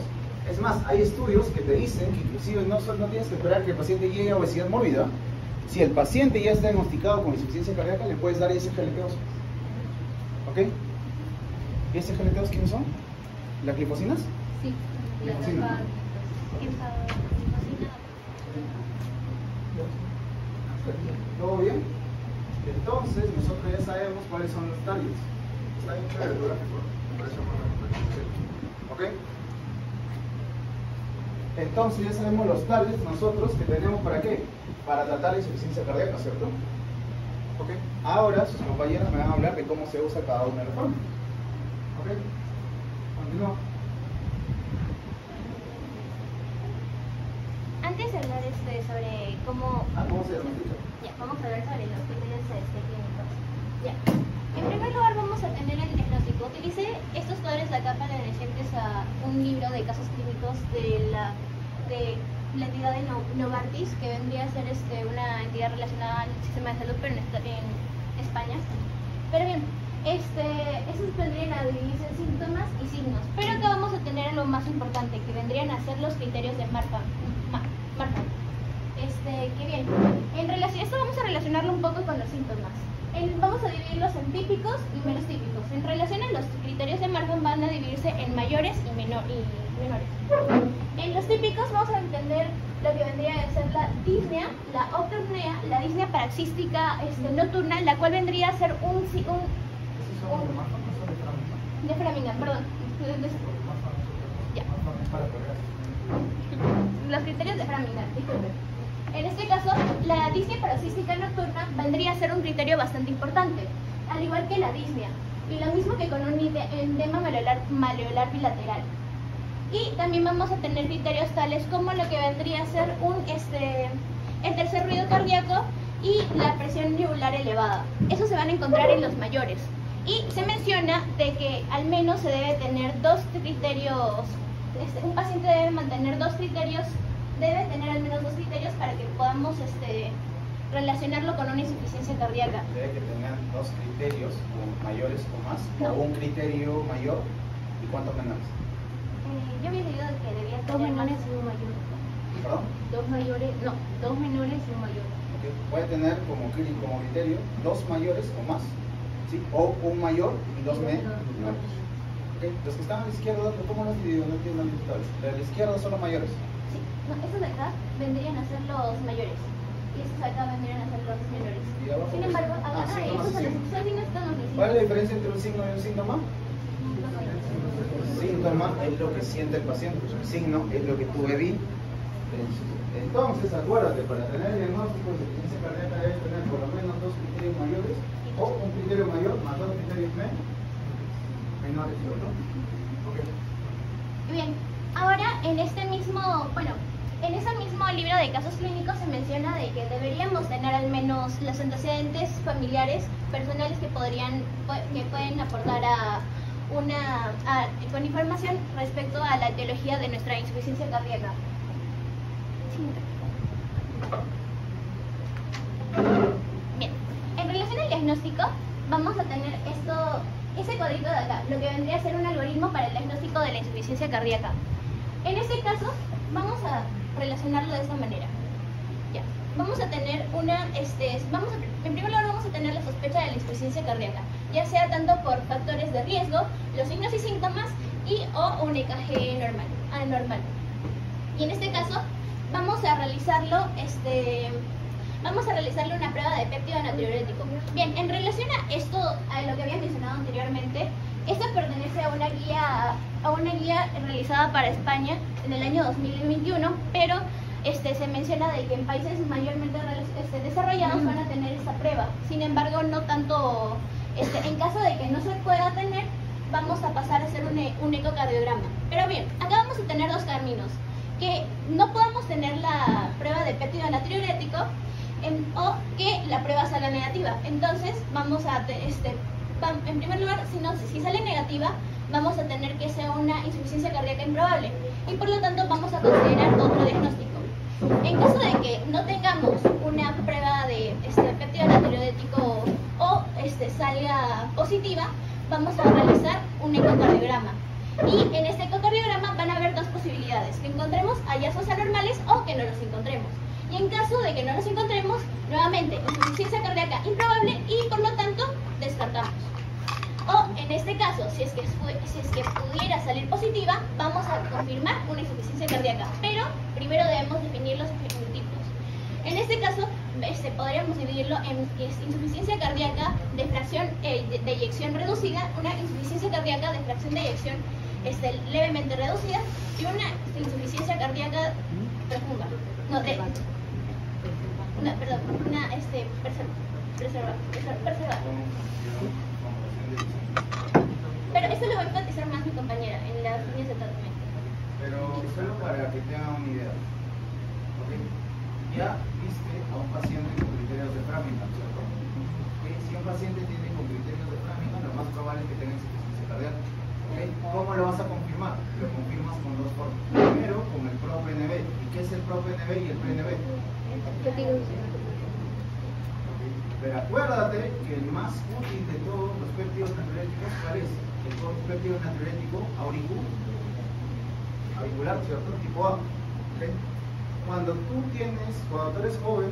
Es más, hay estudios que te dicen que inclusive no tienes que esperar que el paciente llegue a obesidad mórbida, Si el paciente ya está diagnosticado con insuficiencia cardíaca, le puedes dar SGLT2. ¿Ok? ¿Y SGLT2 quiénes son? ¿Las glifosinas? Sí, la Glifosina. tapa. ¿Todo bien? Entonces, nosotros ya sabemos cuáles son los targets. Está bien chévere el gráfico. Por eso no. ¿Ok? Entonces ya sabemos los targets nosotros que tenemos para qué? Para tratar la insuficiencia cardíaca, ¿cierto? ¿Ok? Ahora sus compañeros me van a hablar de cómo se usa cada una de las formas. ¿Ok? Continúa. Antes de hablar sobre cómo... ¿Cómo se diagnostica? Ya, vamos a hablar sobre los criterios clínicos. Ya. En primer lugar vamos a tener el diagnóstico. Utilicé estos cuadros de acá para dirigirles a un libro de casos clínicos de la entidad de Novartis, que vendría a ser una entidad relacionada al sistema de salud, pero en España. Pero bien, esos vendrían a dividirse en síntomas y signos. Pero acá vamos a tener lo más importante, que vendrían a ser los criterios de Marfan. Qué bien. En relación, esto vamos a relacionarlo un poco con los síntomas. Vamos a dividirlos en típicos y menos típicos. En relación a los criterios de Marfan van a dividirse en mayores y menores. En los típicos vamos a entender lo que vendría a ser la disnea, la octopnea, la disnea paroxística nocturna, la cual vendría a ser de Framingham, perdón. Ya. Los criterios de Framingham, disculpen. En este caso, la disnea paroxística nocturna vendría a ser un criterio bastante importante, al igual que la disnea, y lo mismo que con un edema maleolar bilateral. Y también vamos a tener criterios tales como lo que vendría a ser el tercer ruido cardíaco y la presión neural elevada. Eso se van a encontrar en los mayores. Y se menciona de que al menos se debe tener dos criterios, un paciente debe mantener dos criterios, debe tener al menos dos criterios para que podamos relacionarlo con una insuficiencia cardíaca. Debe que tengan dos criterios, mayores o más, No. o un criterio mayor y cuántos menores. Yo había leído que debía Dos tener menores más. y un mayor. ¿Perdón? Dos menores y un mayor. Ok. Puede tener como criterio dos mayores o más, ¿sí? O un mayor y dos menores. Okay. Los que están a la izquierda, ¿cómo los divido? No entiendo el dictado. De la izquierda son los mayores. Sí, no, estos de acá vendrían a ser los mayores y estos de acá vendrían a ser los menores. Y abajo, Sin embargo, acá síntomas esos y son signos. los signos, están los ¿Cuál es la diferencia entre un signo y un síntoma? Síntoma es lo que siente el paciente, signo es lo que tú vives. Entonces, acuérdate, para tener el diagnóstico de insuficiencia cardíaca debes tener por lo menos dos criterios mayores o un criterio mayor más dos criterios menores, ¿no? Okay. Bien, ahora en ese mismo libro de casos clínicos se menciona de que deberíamos tener al menos los antecedentes familiares, personales que pueden aportar con información respecto a la etiología de nuestra insuficiencia cardíaca. Bien, en relación al diagnóstico, vamos a tener ese cuadrito de acá, lo que vendría a ser un algoritmo para el diagnóstico de la insuficiencia cardíaca. En este caso, vamos a relacionarlo de esta manera. Ya, vamos a tener en primer lugar vamos a tener la sospecha de la insuficiencia cardíaca, ya sea tanto por factores de riesgo, los signos y síntomas o un EKG anormal. Y en este caso, vamos a realizarle una prueba de péptido natriurético. Bien, en relación a esto, a lo que había mencionado anteriormente, esta pertenece a una guía realizada para España en el año 2021, pero se menciona de que en países mayormente desarrollados van a tener esta prueba. Sin embargo, no tanto, en caso de que no se pueda tener, vamos a pasar a hacer un ecocardiograma. Pero bien, acá vamos a tener dos caminos. Que no podamos tener la prueba de péptido natriurético o que la prueba salga negativa. Entonces, en primer lugar, si sale negativa, vamos a tener que sea una insuficiencia cardíaca improbable y por lo tanto vamos a considerar otro diagnóstico. En caso de que no tengamos una prueba de péptido natriurético o salga positiva, vamos a realizar un ecocardiograma. Y en este ecocardiograma van a haber dos posibilidades: que encontremos hallazgos anormales o que no los encontremos. Y en caso de que no nos encontremos, nuevamente, insuficiencia cardíaca improbable y por lo tanto descartamos. O en este caso, si es que pudiera salir positiva, vamos a confirmar una insuficiencia cardíaca, pero primero debemos definir los fenotipos. En este caso, podríamos dividirlo en insuficiencia cardíaca de fracción de eyección reducida, una insuficiencia cardíaca de fracción de eyección levemente reducida y una insuficiencia cardíaca profunda. No, perdón, una preservada. Pero esto lo va a enfatizar más mi compañera en las líneas de tratamiento. Pero solo para que tengan una idea. ¿Okay? Ya viste a un paciente con criterios de Framingham, ¿cierto? ¿Okay? Si un paciente tiene con criterios de Framingham, lo más probable es que tenga insuficiencia cardíaca. ¿Okay? ¿Cómo lo vas a confirmar? Lo confirmas con dos formas. Primero, con el ProPNB. ¿Y qué es el ProPNB y el PNB? Pero acuérdate que el más útil de todos los péptidos natriuréticos, ¿cuál es? El péptido natriurético auricular, ¿cierto? Tipo A. ¿Okay? Cuando tú eres joven,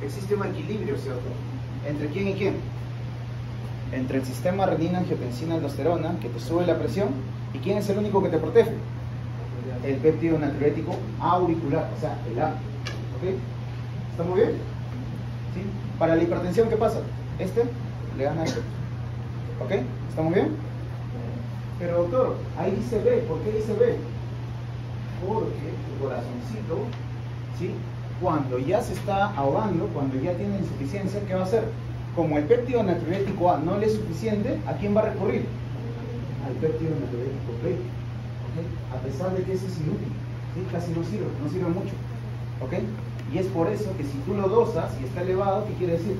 existe un equilibrio, ¿cierto? ¿Entre quién y quién? Entre el sistema renina-angiotensina-aldosterona, que te sube la presión, y ¿quién es el único que te protege? El péptido natriurético auricular, o sea, el A. ¿Ok? ¿Estamos bien? ¿Sí? Para la hipertensión, ¿qué pasa? Le gana a este. ¿Ok? ¿Estamos bien? Pero doctor, ahí dice B. ¿Por qué dice B? Porque el corazoncito, ¿sí? Cuando ya se está ahogando, cuando ya tiene insuficiencia, ¿qué va a hacer? Como el péptido natriurético A no le es suficiente, ¿a quién va a recurrir? Al péptido natriurético B. ¿Okay? A pesar de que ese es inútil, ¿sí? Casi no sirve mucho. ¿Ok? Y es por eso que si tú lo dosas y está elevado, ¿qué quiere decir?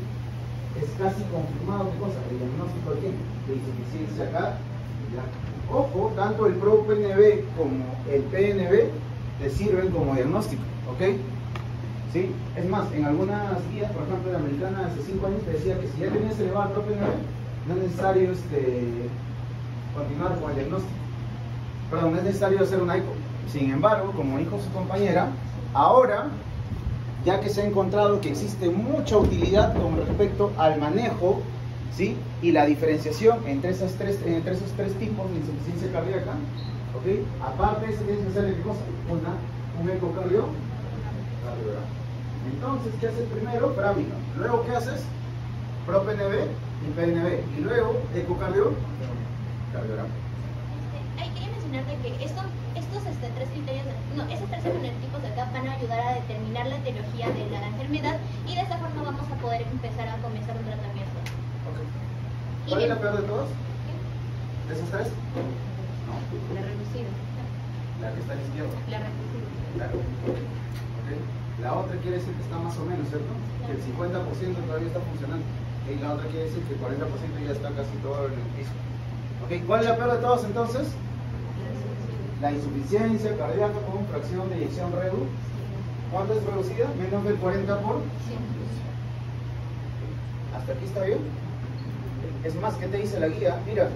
Es casi confirmado, ¿qué cosa? El diagnóstico de quién? De insuficiencia cardíaca. Ojo, tanto el ProPNB como el PNB te sirven como diagnóstico, ¿ok? ¿Sí? Es más, en algunas guías, por ejemplo, la americana hace 5 años te decía que si ya tenías elevado el ProPNB, no es necesario continuar con el diagnóstico. Perdón, no es necesario hacer un ICO. Sin embargo, como dijo su compañera, ahora, ya que se ha encontrado que existe mucha utilidad con respecto al manejo, ¿sí? Y la diferenciación entre esos tres tipos de insuficiencia cardíaca, ¿ok? Aparte de eso tienes que hacerle ¿qué cosa? Un ecocardiograma. Entonces, ¿qué haces primero? Framingham. Luego, ¿qué haces? ProPNB y PNB. Y luego, ecocardiograma. Quería mencionar de que esos tres criterios, esos tres fenotipos de acá van a ayudar a determinar la etiología de la enfermedad y de esta forma vamos a poder empezar a comenzar un tratamiento. Okay. ¿Cuál es la peor de todas? ¿De esos tres? No. La reducida. La que está a la izquierda. La reducida. Claro. Okay. La otra quiere decir que está más o menos, ¿cierto? Que el 50% todavía está funcionando. Y la otra quiere decir que el 40% ya está casi todo en el piso. Okay. ¿Cuál es la peor de todas entonces? La insuficiencia cardíaca con fracción de eyección reducida. ¿Cuánto es reducida? Menos del 40%. ¿Hasta aquí está bien? Es más, ¿qué te dice la guía? Mira,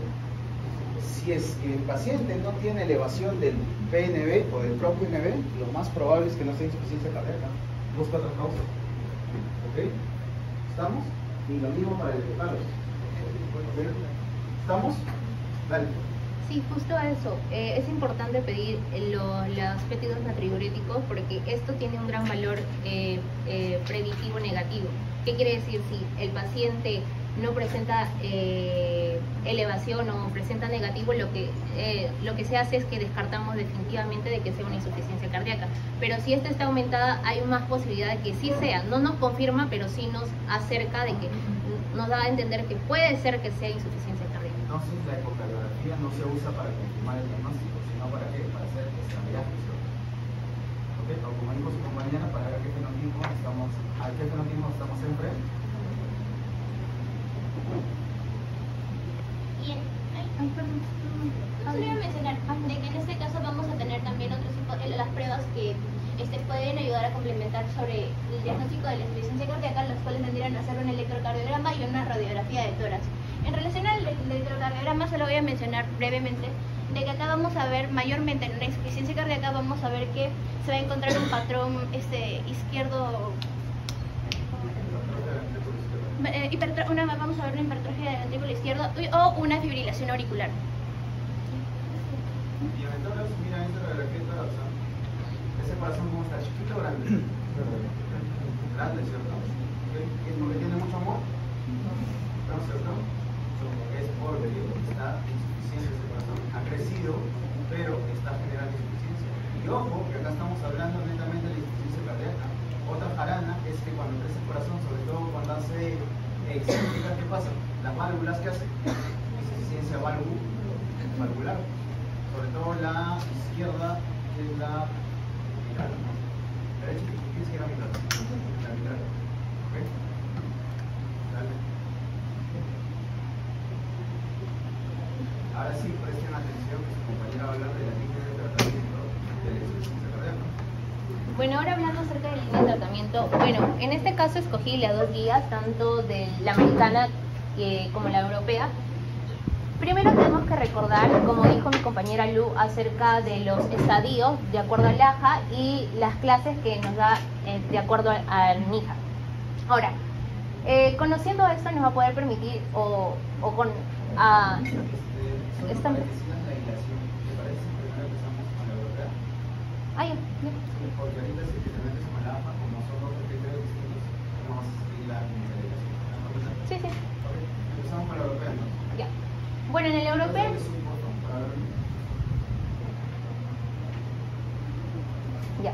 si es que el paciente no tiene elevación del PNB o del ProPNB, lo más probable es que no sea insuficiencia cardíaca. Busca otra causa. ¿Ok? ¿Estamos? Y lo mismo para el ecocardio. ¿Estamos? Dale. Sí, justo eso. Es importante pedir los péptidos natriuréticos porque esto tiene un gran valor predictivo negativo. ¿Qué quiere decir? Si el paciente no presenta elevación o presenta negativo, lo que se hace es que descartamos definitivamente de que sea una insuficiencia cardíaca. Pero si esta está aumentada, hay más posibilidad de que sí sea. No nos confirma, pero sí nos acerca de que nos da a entender que puede ser que sea insuficiencia cardíaca. Entonces la ecocardiografía no se usa para confirmar el diagnóstico, sino para qué? Para hacer examinación. ¿Okay? O como dijo su compañera, para ver a qué fenotipo estamos enfrente. Solo iba a mencionar de que en este caso vamos a tener también otros tipos de las pruebas que pueden ayudar a complementar sobre el diagnóstico de la insuficiencia cardíaca, los cuales tendrían a hacer un electrocardiograma y una radiografía de tórax. En En relación al electrocardiograma, solo voy a mencionar brevemente de que acá vamos a ver mayormente en la insuficiencia cardíaca, vamos a ver que se va a encontrar un patrón izquierdo, vamos a ver una hipertrofia del ventrículo izquierdo o una fibrilación auricular. Y entonces, mira, esta radiografía está, o sea, ese corazón como está chiquito o grande. Grande, ¿cierto? ¿Es porque tiene mucho amor? ¿No es cierto? Es porque está insuficiente ese corazón. Ha crecido, pero está generando insuficiencia. Y ojo, que acá estamos hablando netamente de la insuficiencia cardíaca. Otra jarana es que cuando crece el corazón, sobre todo cuando hace excéntrica, ¿qué pasa? Las válvulas, ¿qué hacen? Insuficiencia valvular. Sobre todo la izquierda, que es la mitral, ¿no? Derecha, ¿quién es que la mitral? La mitral. ¿Ok? Dale. Ahora sí, presten atención que su compañera va a hablar de la línea de tratamiento de la insuficiencia cardíaca. Bueno, ahora hablando acerca de la línea de tratamiento, bueno, en este caso escogí las dos guías, tanto de la americana como la europea. Primero tenemos que recordar, como dijo mi compañera Lu, acerca de los estadios de acuerdo al AJA y las clases que nos da de acuerdo al NIJA. Ahora, conociendo esto nos va a poder permitir esta... Porque ahorita si te metes con la APA, como son dos criterios distintos, vamos a seguir la medicación. Sí, sí. Okay. Empezamos con la europea, ¿no? Ya. Bueno, en el europeo... Ya.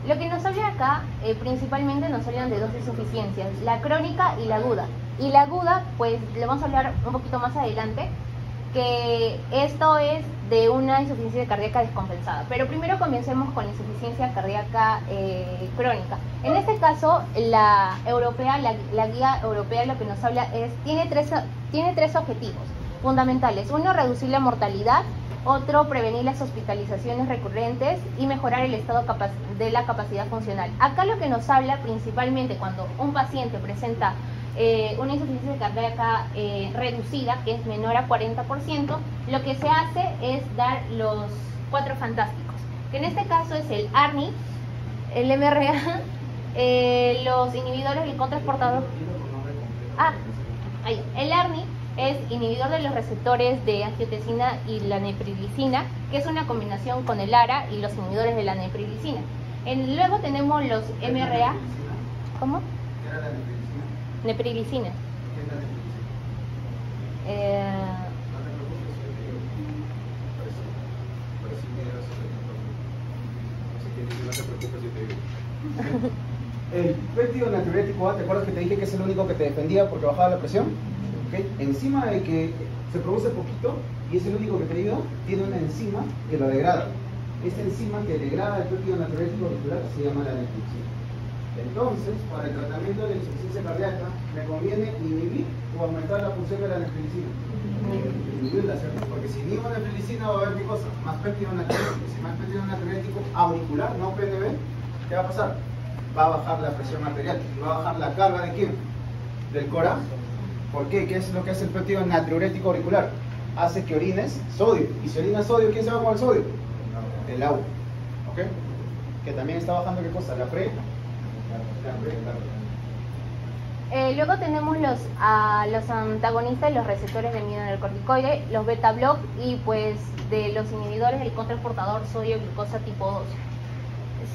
Lo que nos habla acá, principalmente nos hablan de dos insuficiencias, la crónica y la aguda. Y la aguda, pues le vamos a hablar un poquito más adelante, que esto es de una insuficiencia cardíaca descompensada. Pero primero comencemos con la insuficiencia cardíaca crónica. En este caso, la europea, la guía europea lo que nos habla es, tiene tres objetivos fundamentales. Uno, reducir la mortalidad. Otro, prevenir las hospitalizaciones recurrentes y mejorar el estado de la capacidad funcional. Acá lo que nos habla principalmente cuando un paciente presenta una insuficiencia cardíaca reducida, que es menor a 40%, lo que se hace es dar los 4 fantásticos, que en este caso es el ARNI, el MRA, los inhibidores del cotransportador. El ARNI es inhibidor de los receptores de angiotensina y la neprilicina, que es una combinación con el ARA y los inhibidores de la neprilicina. Luego tenemos los MRA. ¿Cómo? ¿Qué era la neprilicina? Neprilicina. ¿Qué es la neprilicina? No te preocupes, yo te digo. Pero sí me das el Así que no te preocupes, yo te digo. El péptido natriurético A, ¿te acuerdas que te dije que es el único que te defendía porque bajaba la presión? ¿Okay? Encima de que se produce poquito y es el único que te ayuda, tiene una enzima que lo degrada. Esta enzima que degrada el péptido natriurético auricular se llama la neprilicina. Entonces, para el tratamiento de la insuficiencia cardíaca, ¿me conviene inhibir o aumentar la función de la neprilicina? Inhibirla, ¿cierto? Porque si inhibo neprilicina va a haber qué cosa, más péptido natriurético. Si más péptido natriurético auricular, no PNB, ¿qué va a pasar? Va a bajar la presión arterial y va a bajar la carga de ¿quién? Del corazón. ¿Por qué? ¿Qué es lo que hace el péptido natriurético auricular? Hace que orines sodio. Y si orinas sodio, ¿quién se va con el sodio? El agua. ¿Ok? Que también está bajando ¿qué cosa? La pre. Luego tenemos los antagonistas de los receptores de mineralocorticoide, los beta block y pues de los inhibidores del cotransportador sodio-glucosa tipo 2.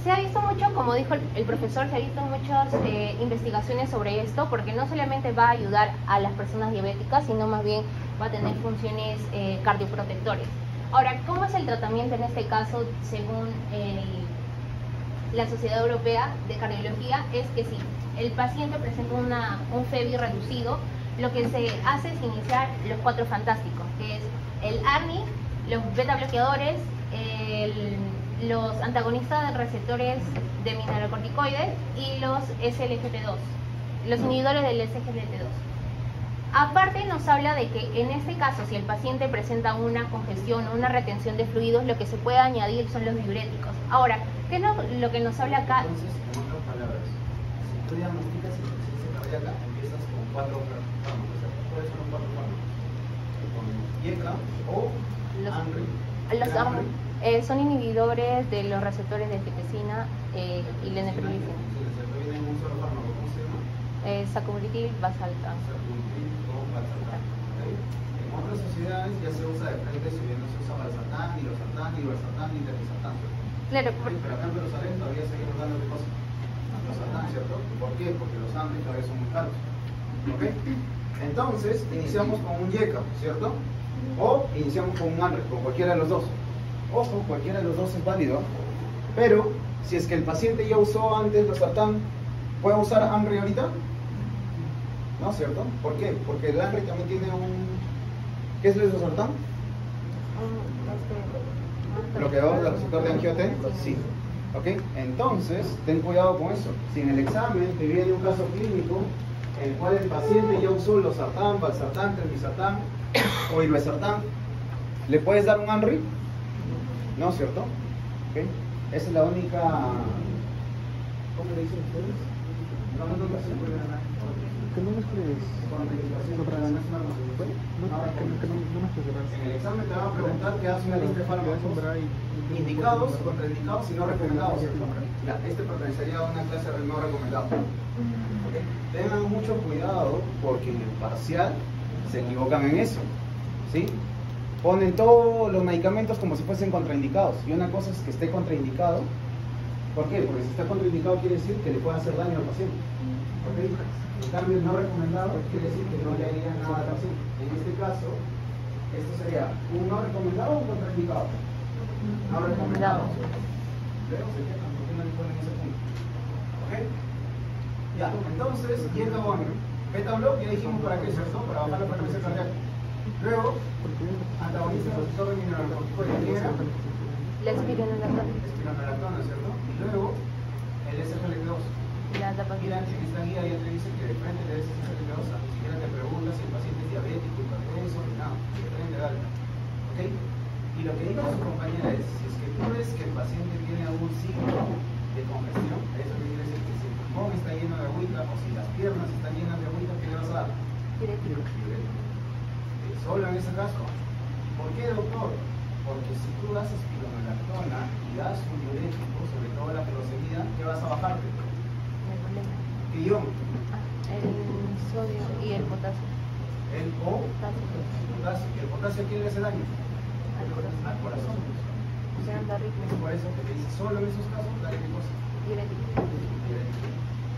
Se ha visto mucho, como dijo el profesor, se ha visto muchas investigaciones sobre esto, porque no solamente va a ayudar a las personas diabéticas, sino más bien va a tener funciones cardioprotectores. Ahora, ¿cómo es el tratamiento en este caso según la Sociedad Europea de Cardiología? Es que si el paciente presenta un FEBI reducido, lo que se hace es iniciar los 4 fantásticos, que es el ARNI, los beta bloqueadores, los antagonistas de receptores de mineralocorticoides y los SGLT2, los inhibidores del SGLT2. Aparte nos habla de que en este caso, si el paciente presenta una congestión o una retención de fluidos, lo que se puede añadir son los diuréticos. Ahora, ¿qué es lo que nos habla acá? Entonces, en otras palabras, si tú diagnosticas insuficiencia cardíaca, empiezas con 4 fármacos. ¿Cuáles son los 4 fármacos? con YECA o ANRI. Son inhibidores de los receptores de angiotensina y la neprilicina. ¿Viene en un solo fármaco? ¿Cómo se llama? Sacubitril, Valsartán. Sacubitril o Valsartán. En otras sociedades ya se usa de frente, si bien no se usa Valsartán, ni Losartán, ni Valsartán, ni Telmisartán. Claro, Pero acá en Jerusalén todavía seguimos dando de cosas. Losartán, ¿cierto? ¿Por qué? Porque los ANRI todavía son muy caros. ¿Ok? Entonces, iniciamos con un YECA, ¿cierto? O iniciamos con un ANRI, con cualquiera de los dos. Ojo, cualquiera de los dos es válido, pero si es que el paciente ya usó antes Losartán, ¿puede usar ANRI ahorita? No, ¿cierto? ¿Por qué? Porque el ANRI también tiene un... ¿Qué es el Losartán? ¿Bloqueador del receptor de angiotensin? Sí. ¿Ok? Entonces, ten cuidado con eso. Si en el examen te viene un caso clínico en el cual el paciente ya usó Losartán, Valsartán, Telmisartán o Irbesartán, ¿le puedes dar un ANRI? No, ¿cierto? ¿Ok? Esa es la única... ¿Cómo le dicen ustedes? Que no mezcles propaganda. En el examen te van a preguntar que hagas una lista de fármacos indicados, contraindicados y no recomendados. Este pertenecería a una clase de no recomendado. ¿Okay? Tengan mucho cuidado porque en el parcial se equivocan en eso. ¿Sí? Ponen todos los medicamentos como si fuesen contraindicados. Y una cosa es que esté contraindicado. ¿Por qué? Porque si está contraindicado quiere decir que le puede hacer daño al paciente. ¿Okay? En cambio, no recomendado quiere decir que no le haría nada al paciente. En este caso, esto sería un no recomendado o un contraindicado. No recomendado. Pero se quejan porque no le ponen ese punto. ¿Ok? Ya, entonces, YECA o ANRI. Beta block, ya dijimos para qué, ¿cierto? Para bajar la frecuencia cardíaca. Luego, antagonista del receptor de mineralocorticoide, La espironolactona. espironolactona, ¿cierto? Y luego, el SGLT2. La Mira, en esta guía ya te dice que de frente le des SGLT2, ni siquiera te preguntas si el paciente es diabético, hipertenso, ni nada, de frente dale. ¿Ok? Y lo que dijo su compañera es, si es que tú ves que el paciente tiene algún signo de congestión, eso quiere decir que si el pulmón está lleno de agüita o si las piernas están llenas de agüita, ¿qué le vas a dar? Diurético. Solo en ese caso. ¿Por qué, doctor? Porque si tú das espironolactona y das un diurético, sobre todo la furosemida, ¿qué vas a bajarte? ¿Qué ion? El sodio y el potasio. El potasio. ¿Y el potasio a quién le hace daño? Al corazón. Es por eso que te dice, solo en esos casos, dale qué cosa. Diurético.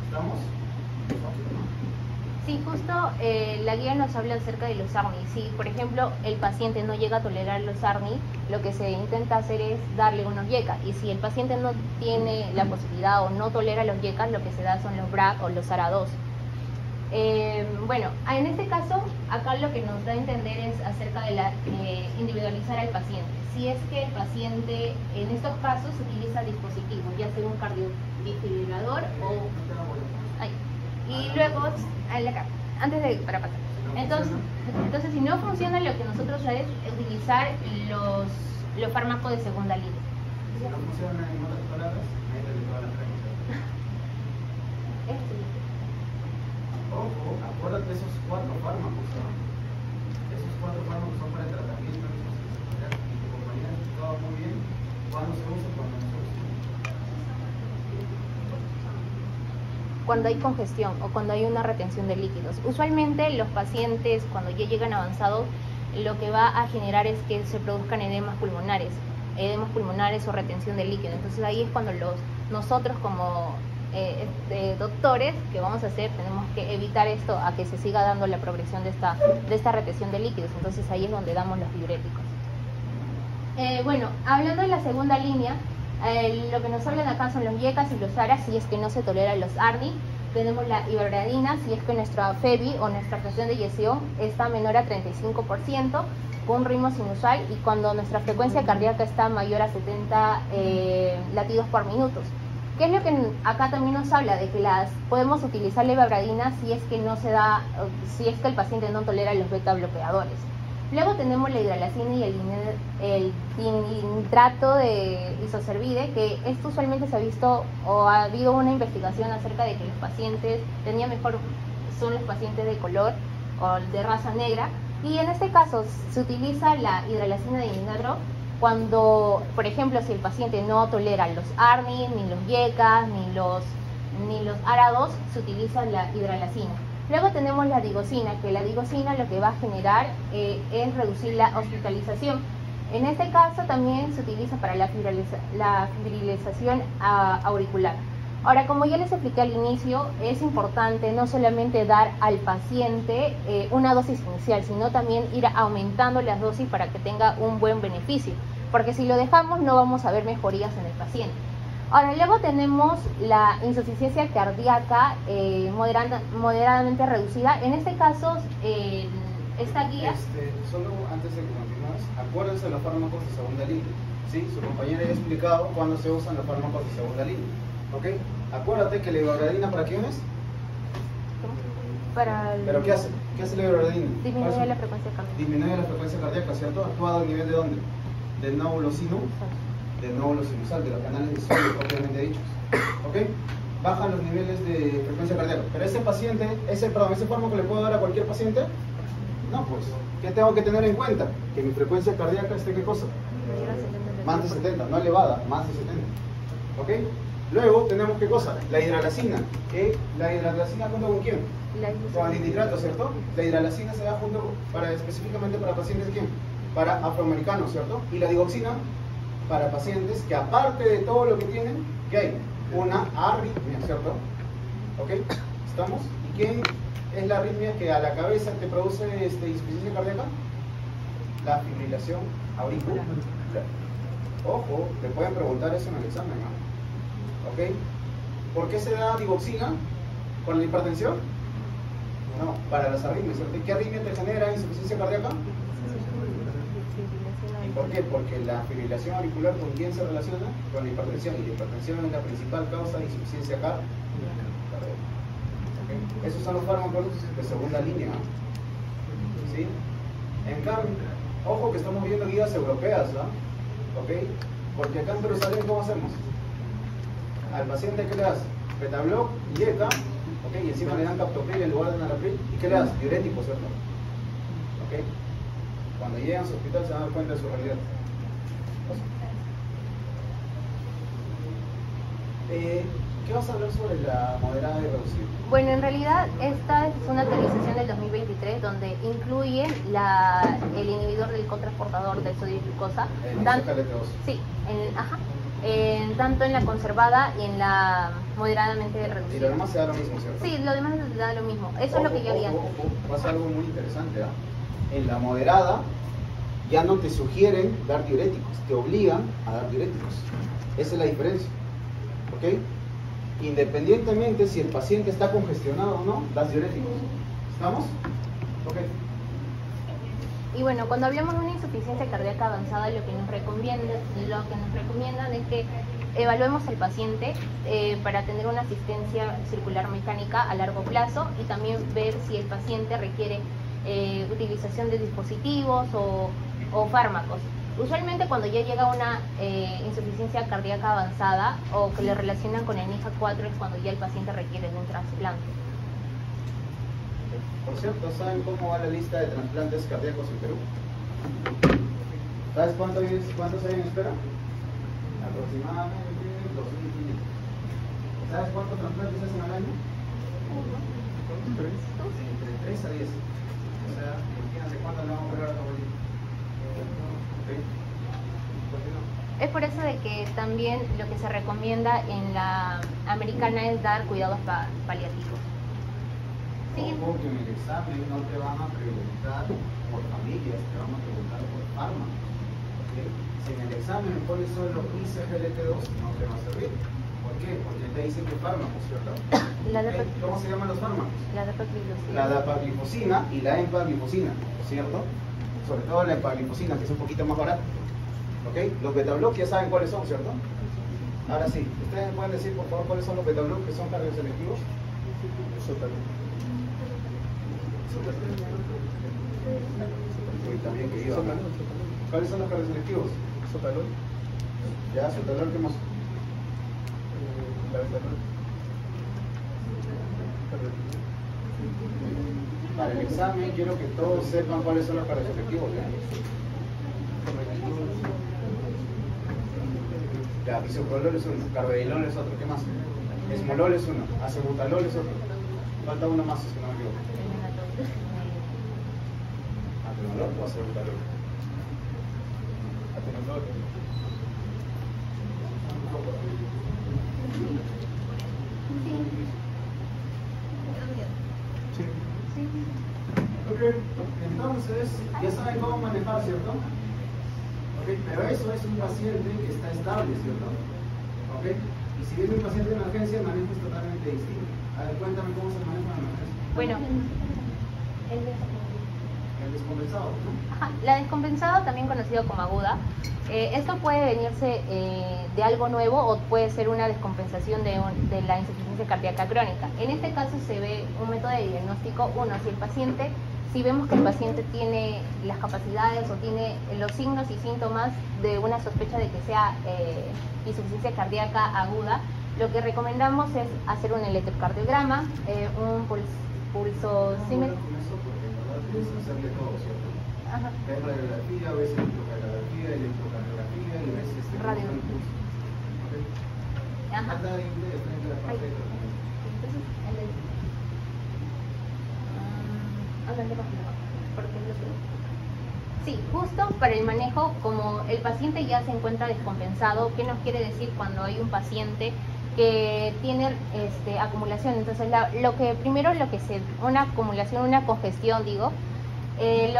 ¿Estamos? Sí, justo la guía nos habla acerca de los ARNI. Si, por ejemplo, el paciente no llega a tolerar los ARNI, lo que se intenta hacer es darle unos YECA. Y si el paciente no tiene la posibilidad o no tolera los YECA, lo que se da son los BRAC o los ARA2. Bueno, en este caso, acá lo que nos da a entender es acerca de individualizar al paciente. Si es que el paciente, en estos casos, utiliza dispositivos, ya sea un cardiofibrilador o... y luego, para pasar. Entonces, si no funciona, lo que nosotros es utilizar los fármacos de segunda línea. Si no funciona en otras palabras, métele toda la crema. Ojo, acuérdate de esos 4 fármacos, ¿no? Esos 4 fármacos son para el tratamiento de insuficiencia cardíaca. Y tu compañera ha explicado muy bien cuándo se usa y cuándo no se usa. Cuando hay congestión o cuando hay una retención de líquidos. Usualmente los pacientes, cuando ya llegan avanzados, lo que va a generar es que se produzcan edemas pulmonares o retención de líquido. Entonces ahí es cuando nosotros como doctores, ¿qué vamos a hacer? Tenemos que evitar esto a que se siga dando la progresión de esta retención de líquidos. Entonces ahí es donde damos los diuréticos. Bueno, hablando de la segunda línea, lo que nos hablan acá son los YECAs y los ARAs, si es que no se toleran los ARNI. Tenemos la ibradina, si es que nuestra FEBI o nuestra presión de eyección está menor a 35%, con un ritmo sinusal, y cuando nuestra frecuencia cardíaca está mayor a 70 latidos por minuto. ¿Qué es lo que acá también nos habla? De que podemos utilizar la ibradina si es que si es que el paciente no tolera los beta bloqueadores. Luego tenemos la hidralacina y el dinitrato de isocerbide, que esto usualmente se ha visto o ha habido una investigación acerca de que los pacientes son los pacientes de color o de raza negra, Y en este caso se utiliza la hidralazina de dinatro cuando, por ejemplo, si el paciente no tolera los ARNI, ni los YECA, ni los ARA2, se utiliza la hidralazina. Luego tenemos la digosina, que la digosina lo que va a generar es reducir la hospitalización. En este caso también se utiliza para la fibrilización auricular. Ahora, como ya les expliqué al inicio, es importante no solamente dar al paciente una dosis inicial, sino también ir aumentando las dosis para que tenga un buen beneficio, porque si lo dejamos no vamos a ver mejorías en el paciente. Ahora, luego tenemos la insuficiencia cardíaca moderadamente reducida. En este caso, esta guía... Solo antes de que continúes, acuérdense de los fármacos de segunda línea. ¿Sí? Su compañera ya ha explicado cuándo se usan los fármacos de segunda línea. ¿Ok? Acuérdate que la ibradina, ¿para quién es? ¿Pero qué hace? ¿Qué hace la ibradina? Disminuye la frecuencia cardíaca. Disminuye la frecuencia cardíaca, ¿cierto? ¿Actuado a nivel de dónde? Del nódulo sinusal, de los canales de sodio propiamente dichos. ¿Ok? Bajan los niveles de frecuencia cardíaca. Pero ese fármaco le puedo dar a cualquier paciente. No, pues, ¿qué tengo que tener en cuenta? Que mi frecuencia cardíaca esté, ¿qué cosa? Más de 70, no elevada, más de 70. ¿Ok? Luego tenemos, ¿qué cosa? La hidralazina. ¿La hidralazina junto con quién? Con el nitrato, ¿cierto? La hidralazina se da específicamente para pacientes de quién? Para afroamericanos, ¿cierto? Y la digoxina para pacientes que, aparte de todo lo que tienen, ¿qué hay? Una arritmia, ¿cierto? ¿Ok? ¿Estamos? ¿Y quién es la arritmia que a la cabeza te produce insuficiencia cardíaca? La fibrilación auricular. Ojo, te pueden preguntar eso en el examen, ¿no? ¿Ok? ¿Por qué se da digoxina? ¿Con la hipertensión? No, para las arritmias, ¿cierto? ¿Y qué arritmia te genera insuficiencia cardíaca? ¿Y por qué? Porque la fibrilación auricular, ¿con quién se relaciona? Con la hipertensión, y la hipertensión es la principal causa de insuficiencia cardíaca. ¿Okay? Esos son los fármacos de segunda línea, ¿no? ¿Sí? En cambio, ojo que estamos viendo guías europeas, ¿no? ¿Ok? Porque acá en Perú, ¿saben cómo hacemos? Al paciente, ¿qué le das? Betabloc y YECA, ¿ok? Y encima le dan captopril en lugar de enalapril. ¿Y qué le das? Diurético, ¿cierto? ¿Ok? Cuando llegan a su hospital se van a dar cuenta de su realidad. ¿Qué vas a hablar sobre la moderada y reducida? Bueno, en realidad esta es una actualización del 2023 donde incluye el inhibidor del cotransportador del sodio y glucosa. Sí, tanto en la conservada y en la moderadamente reducida. Y lo demás se da lo mismo, ¿cierto? Sí, lo demás se da lo mismo. Eso es lo que yo había. Pasa algo muy interesante, ¿eh? En la moderada ya no te sugieren dar diuréticos, te obligan a dar diuréticos. Esa es la diferencia. ¿Ok? Independientemente si el paciente está congestionado o no, das diuréticos. ¿Estamos? Ok. Y bueno, cuando hablamos de una insuficiencia cardíaca avanzada, lo que nos recomiendan es que evaluemos al paciente para tener una asistencia circular mecánica a largo plazo y también ver si el paciente requiere utilización de dispositivos o fármacos. Usualmente cuando ya llega una insuficiencia cardíaca avanzada o que le relacionan con el NIHA4 es cuando ya el paciente requiere de un trasplante. Por cierto, ¿saben cómo va la lista de trasplantes cardíacos en Perú? ¿Sabes cuántos hay en espera? Aproximadamente 2.500. ¿Sabes cuántos trasplantes hacen al año? Entre 3 a 10. O sea, imagínate cuánto le vamos a operar a tu abuelito. Es por eso de que también lo que se recomienda en la americana es dar cuidados paliativos. Porque en el examen no te van a preguntar por familias, te van a preguntar por fármacos. ¿Okay? Si en el examen pones solo ICGLT2, no te va a servir. ¿Por qué? Porque te dicen que fármacos, ¿cierto? ¿Cómo se llaman los fármacos? La dapaglifosina y la empaglifosina, ¿cierto? Sobre todo la empaglifosina, que es un poquito más barata. ¿Ok? Los betabloc ya saben cuáles son, ¿cierto? Ahora sí, ¿ustedes me pueden decir por favor cuáles son los betabloc que son cardioselectivos? También que iba. ¿Cuáles son los cardioselectivos? Sotalol. Ya, sotalol, ¿qué más? Para el examen quiero que todos sepan cuáles son los parámetros efectivos. Ya, bisoprolol es uno, carvedilol es otro, ¿qué más? Esmolol es uno, acebutalol es otro. Falta uno más, si no me equivoco. ¿Atenolol o acebutalol? Atenolol. Sí. Ok, entonces ya saben cómo manejar, ¿cierto? Ok, pero eso es un paciente que está estable, ¿cierto? Ok, y si viene un paciente de emergencia, el manejo es totalmente distinto. A ver, cuéntame cómo se maneja la emergencia. Bueno, El descompensado, ¿no? ajá, la descompensada, también conocido como aguda, esto puede venirse de algo nuevo o puede ser una descompensación de la insuficiencia cardíaca crónica. En este caso se ve un método de diagnóstico, si vemos que el paciente tiene las capacidades o tiene los signos y síntomas de una sospecha de que sea insuficiencia cardíaca aguda, lo que recomendamos es hacer un electrocardiograma, un pulsosímetro. Es hacerle todo, ¿cierto? Ajá. Ves radiografía, ves electrocardiografía y ves Radio. el pulso. ¿Ok? Ajá. Falta de frente a la parte de tratamiento. Sí, justo para el manejo, como el paciente ya se encuentra descompensado, ¿qué nos quiere decir cuando hay un paciente que tiene acumulación? Entonces, una acumulación, una congestión, lo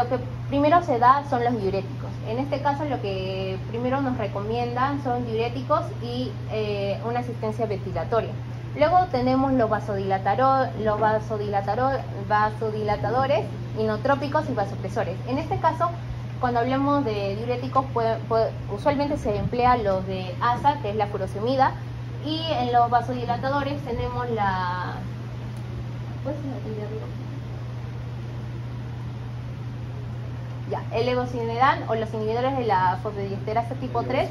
que primero se da son los diuréticos. En este caso, lo que primero nos recomiendan son diuréticos y una asistencia ventilatoria. Luego tenemos los vasodilatadores, inotrópicos y vasopresores. En este caso, cuando hablamos de diuréticos, usualmente se emplea los de ASA, que es la furosemida, y en los vasodilatadores tenemos la... el levosimendan o los inhibidores de la fosfodiesterasa tipo 3.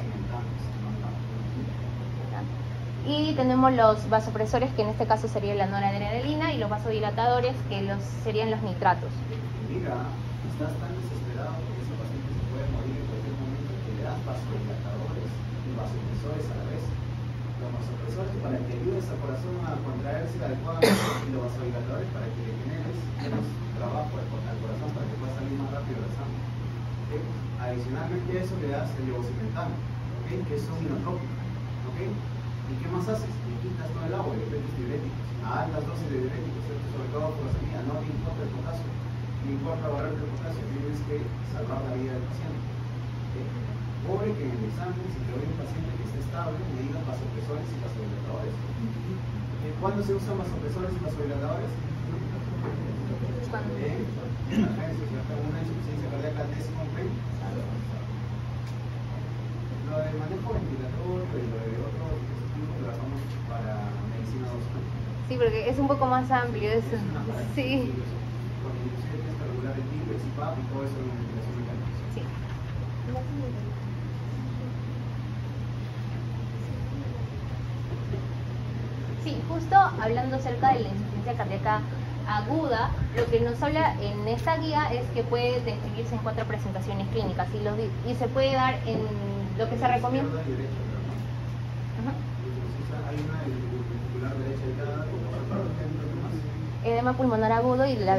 Y tenemos los vasopresores, que en este caso sería la noradrenalina, y los vasodilatadores, que serían los nitratos. Mira, estás tan desesperado porque ese paciente se puede morir en cualquier momento que le das vasodilatadores y vasopresores a la vez. Los vasopresores para que ayudes al corazón a contraerse adecuadamente y los vasodilatadores para que le generes menos trabajo al corazón para que pueda salir más rápido la sangre. ¿Okay? Adicionalmente a eso le das el levosimendan, ¿okay? Que es un inotrópico. ¿Okay? ¿Y qué más haces? Le quitas todo el agua y le metes diuréticos, a altas dosis de diuréticos, ¿cierto? Sobre todo por la semilla, no te importa el potasio, no importa barrer el potasio, tienes que salvar la vida del paciente. ¿Okay? Pobre que en el examen, si te doy un paciente que esté estable, me digan vasopresores y vasodilatadores. ¿Okay? ¿Cuándo se usan vasopresores y vasodilatadores? En emergencia, ¿cierto? Una insuficiencia cardíaca descompensada. Lo de manejo ventilatorio y lo de otros dispositivos lo hagamos para medicina 2. Sí, porque es un poco más amplio eso. Sí. Porque inclusive tienes que regular el timbre, el CPAP y todo eso en ventilación mecánica. Sí. Sí, justo hablando acerca de la insuficiencia cardíaca aguda, lo que nos habla en esta guía es que puede describirse en 4 presentaciones clínicas y se puede dar en lo que se recomienda. Hay una ventricular derecha y cada Edema pulmonar agudo y la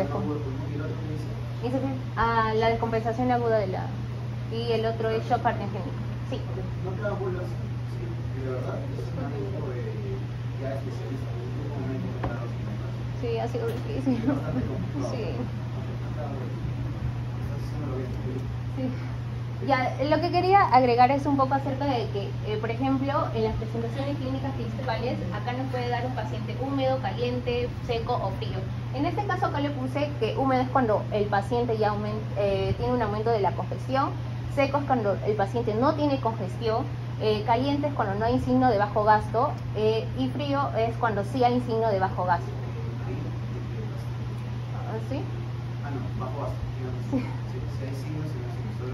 descompensación aguda y el otro es shock cardiogénico. Sí. No te hagas bolas, sí, y de verdad es un manejo ya especialista, en un momento que está sí, ha sido difícil. Sí. Sí. Ya, lo que quería agregar es un poco acerca de que, por ejemplo, en las presentaciones clínicas principales, acá nos puede dar un paciente húmedo, caliente, seco o frío. En este caso acá le puse que húmedo es cuando el paciente ya tiene un aumento de la congestión, seco es cuando el paciente no tiene congestión, caliente es cuando no hay signo de bajo gasto y frío es cuando sí hay signo de bajo gasto. ¿Sí? Ah, no, bajo gasto. Sí. Si hay signos, solo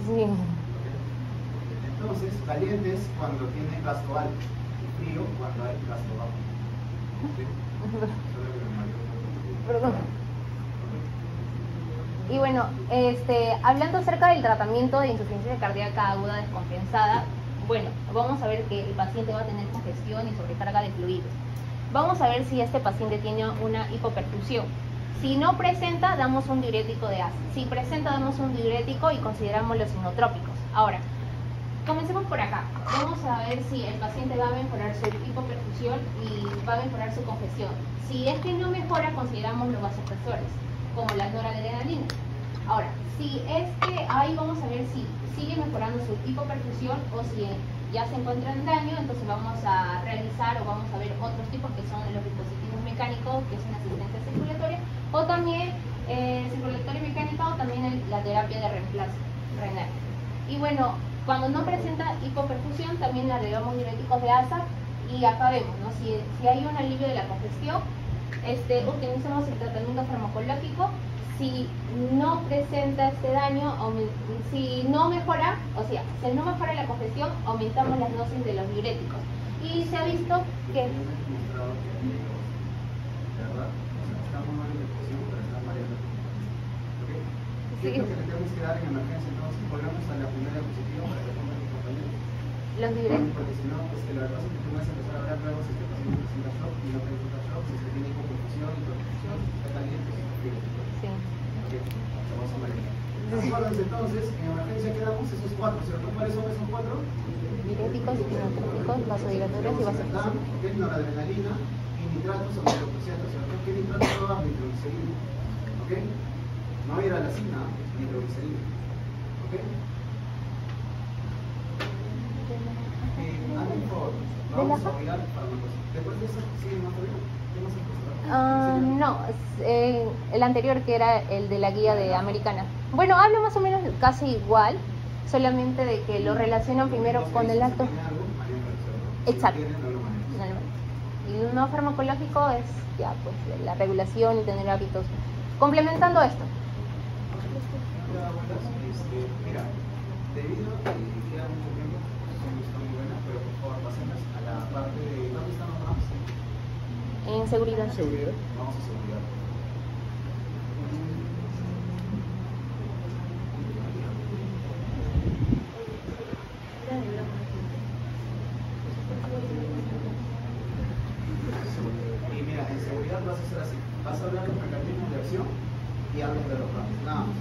sí. Entonces, caliente es cuando tiene gasto alto y frío cuando hay gasto bajo. ¿Sí? Perdón. Y bueno, hablando acerca del tratamiento de insuficiencia cardíaca aguda descompensada, bueno, vamos a ver que el paciente va a tener congestión y sobrecarga de fluidos. Vamos a ver si este paciente tiene una hipoperfusión. Si no presenta, damos un diurético de ACE. Si presenta, damos un diurético y consideramos los inotrópicos. Ahora, comencemos por acá. Vamos a ver si el paciente va a mejorar su hipoperfusión y va a mejorar su congestión. Si es que no mejora, consideramos los vasopresores, como la noradrenalina. Ahora, si es que ahí vamos a ver si sigue mejorando su hipoperfusión o si ya se encuentra en daño, entonces vamos a realizar o vamos a ver otros tipos que son los dispositivos mecánicos, que es una asistencia circulatoria, o también circulatoria mecánica, o también la terapia de reemplazo renal. Y bueno, cuando no presenta hipoperfusión, también le agregamos diuréticos de ASA y acá vemos, ¿no? Si hay un alivio de la congestión, utilizamos el tratamiento farmacológico. Si no presenta este daño, si no mejora, o sea, si no mejora la congestión, aumentamos las dosis de los diuréticos. Y se ha visto que... ¿Qué es lo que le tenemos que dar en emergencia? Entonces, volvemos a la primera diapositiva para que pongan mis compañeros. Los diuréticos. Porque si no, pues que la cosa que tú vas a empezar a hablar luego si este paciente presenta shock y no presenta shock, si se tiene hipoperfusión, hipertensión, está caliente, Sí. Vamos a manejar. Acuérdense entonces, en emergencia quedamos esos cuatro, ¿cierto? ¿Cuáles son esos cuatro? Diuréticos, inotrópicos, vasodilatadores y vasopresores. ¿Ok? Noradrenalina y nitratos o nitroglicerina, ¿cierto? ¿Qué nitratos va a dar? Nitroglicerina. ¿Ok? No ir a la cina, nitroglicerina. ¿Ok? Alguien por vamos a mirar fármacos. Después de eso, ¿siguen más todavía? ¿Qué más has puesto? No, el anterior que era el de la guía de americana. Bueno, hablo más o menos casi igual, solamente de que lo relacionan primero con el acto. Exacto. Y un no farmacológico es ya pues la regulación y tener hábitos. Complementando esto. Mira, debido a que queda mucho tiempo, está muy buena, pero por favor pasemos a la parte de ¿dónde están los maps? En seguridad. Seguridad. Vamos a seguridad. Y mira, en seguridad vas a hacer así. Vas a hablar de los mecanismos de acción y hablas de los planes. Nada más.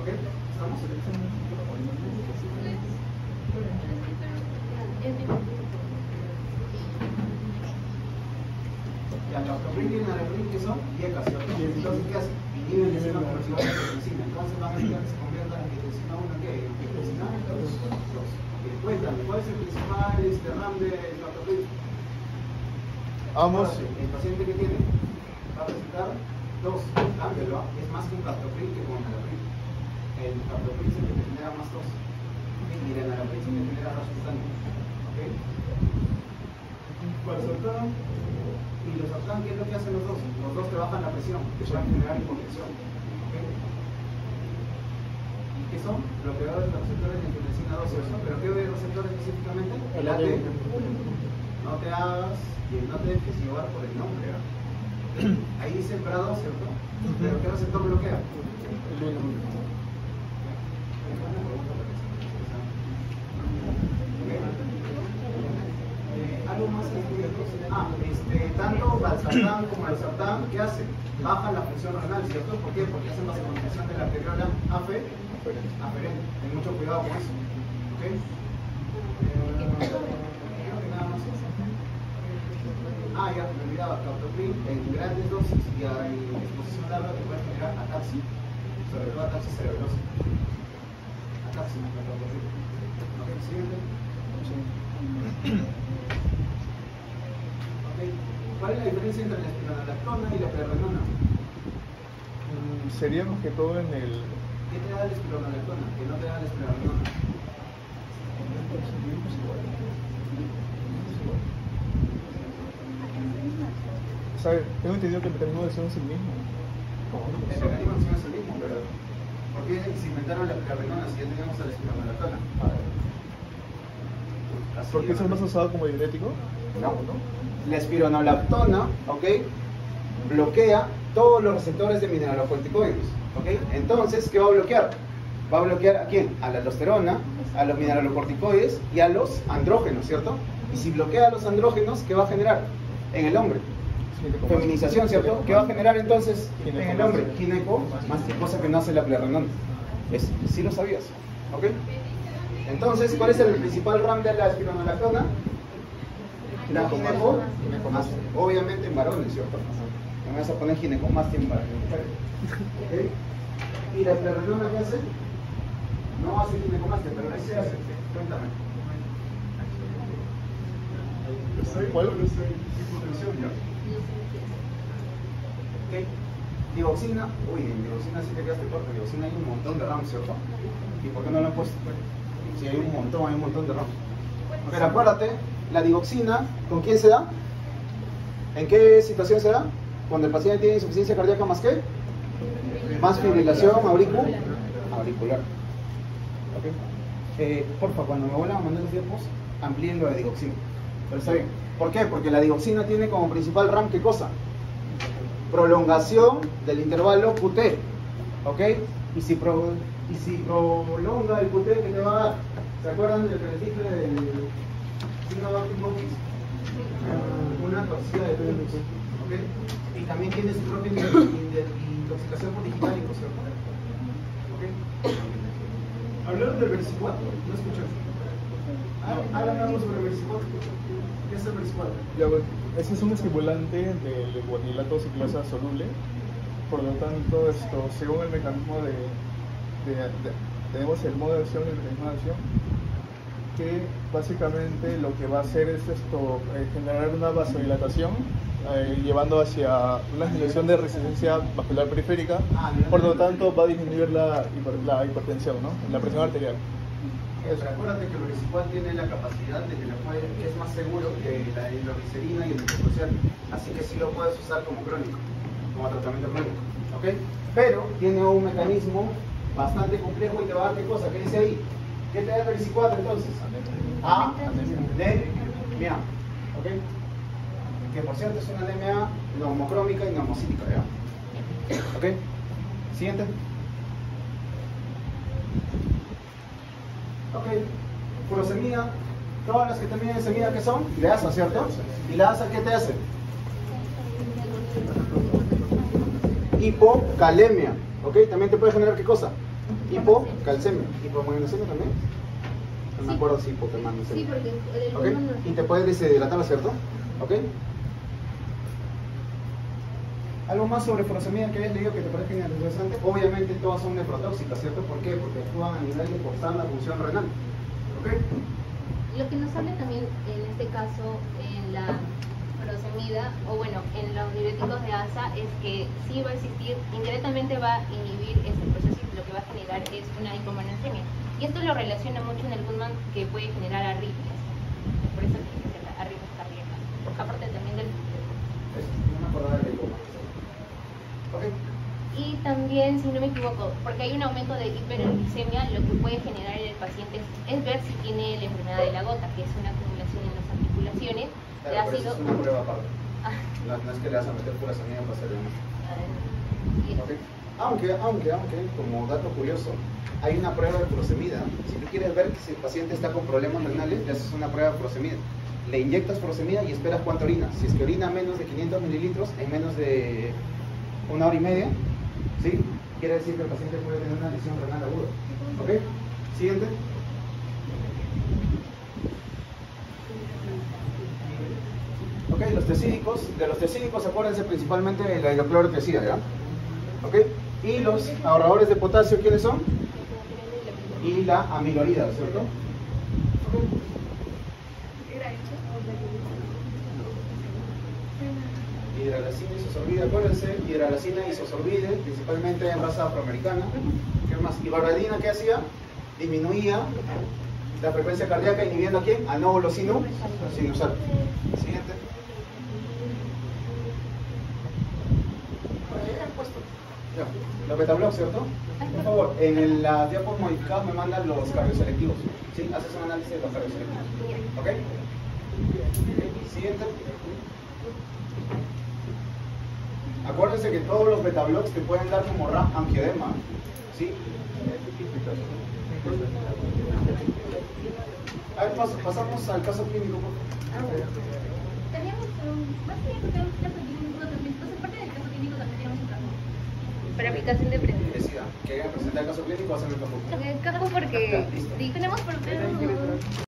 ¿Ok? ¿Estamos? Ya, captopril y enalapril, ¿qué son? Dietas, ¿cierto? Entonces, ¿qué hacen? Inhiben la enzima conversión de angiotensina. Entonces van a hacer que se convierta en angiotensina 1, ¿qué? Angiotensina 2. Cuéntame, ¿cuál es el principal RAM de captopril? Vamos. El paciente que tiene va a presentar 2. Cámbialo, es más que un captopril que con enalapril. El captopril es el que genera más tos. Y el enalapril es el que genera resultante. ¿Ok? Valsartán y los sartán, ¿qué es lo que hacen los dos? Los dos te bajan la presión, que van a generar hipotensión. ¿Ok? ¿Y qué son? Bloqueadores de receptores de angiotensina 2, ¿cierto? ¿Pero qué receptores específicamente? El AT. No te hagas y no te dejes llevar por el nombre. Ahí dice el grado, ¿cierto? ¿Pero qué receptor bloquea? El 1. Algo más tanto valsartán como el sartán, ¿qué hace? Baja la presión renal, ¿cierto? ¿Por qué? Porque hacen vasodilatación de la arteriola aferente. Ten mucho cuidado con eso. ¿Ok? Nada más. Ya, me olvidaba, captopril en grandes dosis y en exposición larga te puede generar ataxia, sobre todo ataxia cerebrosa. Ataxia, no captopril. ¿Ok? Siguiente. ¿Cuál es la diferencia entre la espironolactona y la prerenona? Sería más que todo en el... ¿Qué te da la espironolactona? ¿Qué no te da la espironolactona? O sea, tengo entendido que el mecanismo de acción es el mismo. El mecanismo de acción es el mismo, pero ¿por qué se inventaron la prerenona si ya teníamos a la espironolactona? ¿Por qué es más usado como diurético? No. La espironolactona, ¿ok? bloquea todos los receptores de mineralocorticoides, ¿ok? Entonces, ¿qué va a bloquear? Va a bloquear ¿a quién? A la aldosterona, a los mineralocorticoides y a los andrógenos, ¿cierto? Y si bloquea a los andrógenos, ¿qué va a generar? En el hombre. Feminización, ¿cierto? ¿Qué va a generar entonces en el hombre? Gineco, más cosa que no hace la pleronona. Sí lo sabías, ¿ok? Entonces, ¿cuál es el principal RAM de la espironolactona? La ginecomastia. Obviamente en varones, ¿cierto? Me vas a poner ginecomastia en varones. ¿Okay? ¿Y la pleronona qué hace? No hace ginecomastia, pero ¿qué se hace? Cuéntame. ¿Cuál? ¿Ok? Digoxina, uy, en digoxina sí te quedaste corto, en digoxina hay un montón de RAM, ¿cierto? ¿Y por qué no lo han puesto? Sí, hay un montón de RAM. Pero acuérdate, la digoxina, ¿con quién se da? ¿En qué situación se da? Cuando el paciente tiene insuficiencia cardíaca más qué? Más fibrilación auricular. ¿Okay? Porfa, cuando me vuelvan a mandar los diapos, amplíen lo de digoxina. Pero está bien. ¿Por qué? Porque la digoxina tiene como principal RAM, ¿qué cosa? Prolongación del intervalo QT, ¿ok? Y si prolonga el QT, ¿qué te va a dar? ¿Se acuerdan del que les dije del signo de una toxicidad de Pelix, ¿ok? Y también tiene su propia intoxicación por digitálico, ¿cierto? ¿Ok? ¿Hablaron del versicuato? ¿No escuchaste? Hablamos sobre el versicuato. ¿Qué es el versicuato? Ya, bueno, ese es un estimulante del guanilato ciclasa soluble. Por lo tanto, según el mecanismo tenemos el modo de acción y el mecanismo de acción, que básicamente lo que va a hacer es generar una vasodilatación, llevando hacia una disminución de resistencia vascular periférica. Por lo tanto, va a disminuir la hipertensión, ¿no? La presión arterial. Pero acuérdate que el versicual tiene la capacidad de que es más seguro que la hidroglicerina y el metoprolol, así que sí lo puedes usar como crónico, como tratamiento crónico, ¿ok? Pero tiene un mecanismo bastante complejo y te va a dar qué cosa, ¿qué dice ahí? ¿Qué te da el versicual entonces? Anemia, ¿ok? Que por cierto es una anemia neumocrómica y neumocítica, ¿ya? ¿Ok? Siguiente. Ok, furosemida, todas las que terminan en semida, ¿qué son? De asa, ¿cierto? ¿Y la asa qué te hace? Hipocalemia, ¿ok? También te puede generar ¿qué cosa? Hipocalcemia, hipomagnesemia también. No me acuerdo si hipomagnesemia. Sí, porque el ¿Okay? no. Y te puede deshidratar, ¿cierto? ¿Ok? ¿Algo más sobre furosemida que hayas leído que te parezca interesante? Obviamente todas son nefrotóxicas, ¿cierto? ¿Por qué? Porque actúan a nivel de forzar la función renal. ¿Ok? Lo que nos habla también en este caso en la furosemida, o bueno, en los diuréticos de asa, es que sí va a existir, indirectamente va a inhibir ese proceso y lo que va a generar es una hipomagnesemia. Y esto lo relaciona mucho en el Goodman, que puede generar arritmias. Por eso tiene que ser arritmias cardíacas. Aparte también del... No me acordaba de la hipomagnesemia. Okay. Y también, si no me equivoco, porque hay un aumento de hiperglicemia, lo que puede generar en el paciente es ver si tiene la enfermedad de la gota, que es una acumulación en las articulaciones de Claro, ácido. es una prueba aparte. Ah. No es que le vas a meter furosemida para hacer Y- okay. Aunque, como dato curioso, hay una prueba de furosemida. Si tú quieres ver si el paciente está con problemas renales, le haces una prueba de furosemida. Le inyectas furosemida y esperas cuánto orina. Si es que orina menos de 500 mililitros en menos de 1 hora y media, ¿sí? Quiere decir que el paciente puede tener una lesión renal aguda. ¿Ok? Siguiente. Ok, los tesídicos. De los tesídicos, acuérdense principalmente de la hidroclorotiazida, ¿ya? ¿Ok? Y los ahorradores de potasio, ¿quiénes son? Y la amilorida, ¿cierto? ¿Ok? Hidralacina isosorbide, acuérdense, hidralacina isosorbide, principalmente en raza afroamericana. ¿Qué más? Ibardina, ¿qué hacía? Disminuía la frecuencia cardíaca, inhibiendo a quién? A nódulo sinusal. Siguiente. Ya, los beta-block, ¿cierto? Por favor, en las diapos modificadas me mandan los cardioselectivos. ¿Sí? Haces un análisis de los cardioselectivos. ¿Ok? Siguiente. Acuérdense que todos los beta-bloques te pueden dar como RAF angioedema, ¿sí? A ver, pasamos al caso clínico, por favor. Teníamos más bien un caso clínico también. Entonces, parte del caso clínico también tenemos un caso. Para aplicación de prevención. Decida, que presentar el caso clínico o hacer el caso clínico. Caso porque Listo. Tenemos por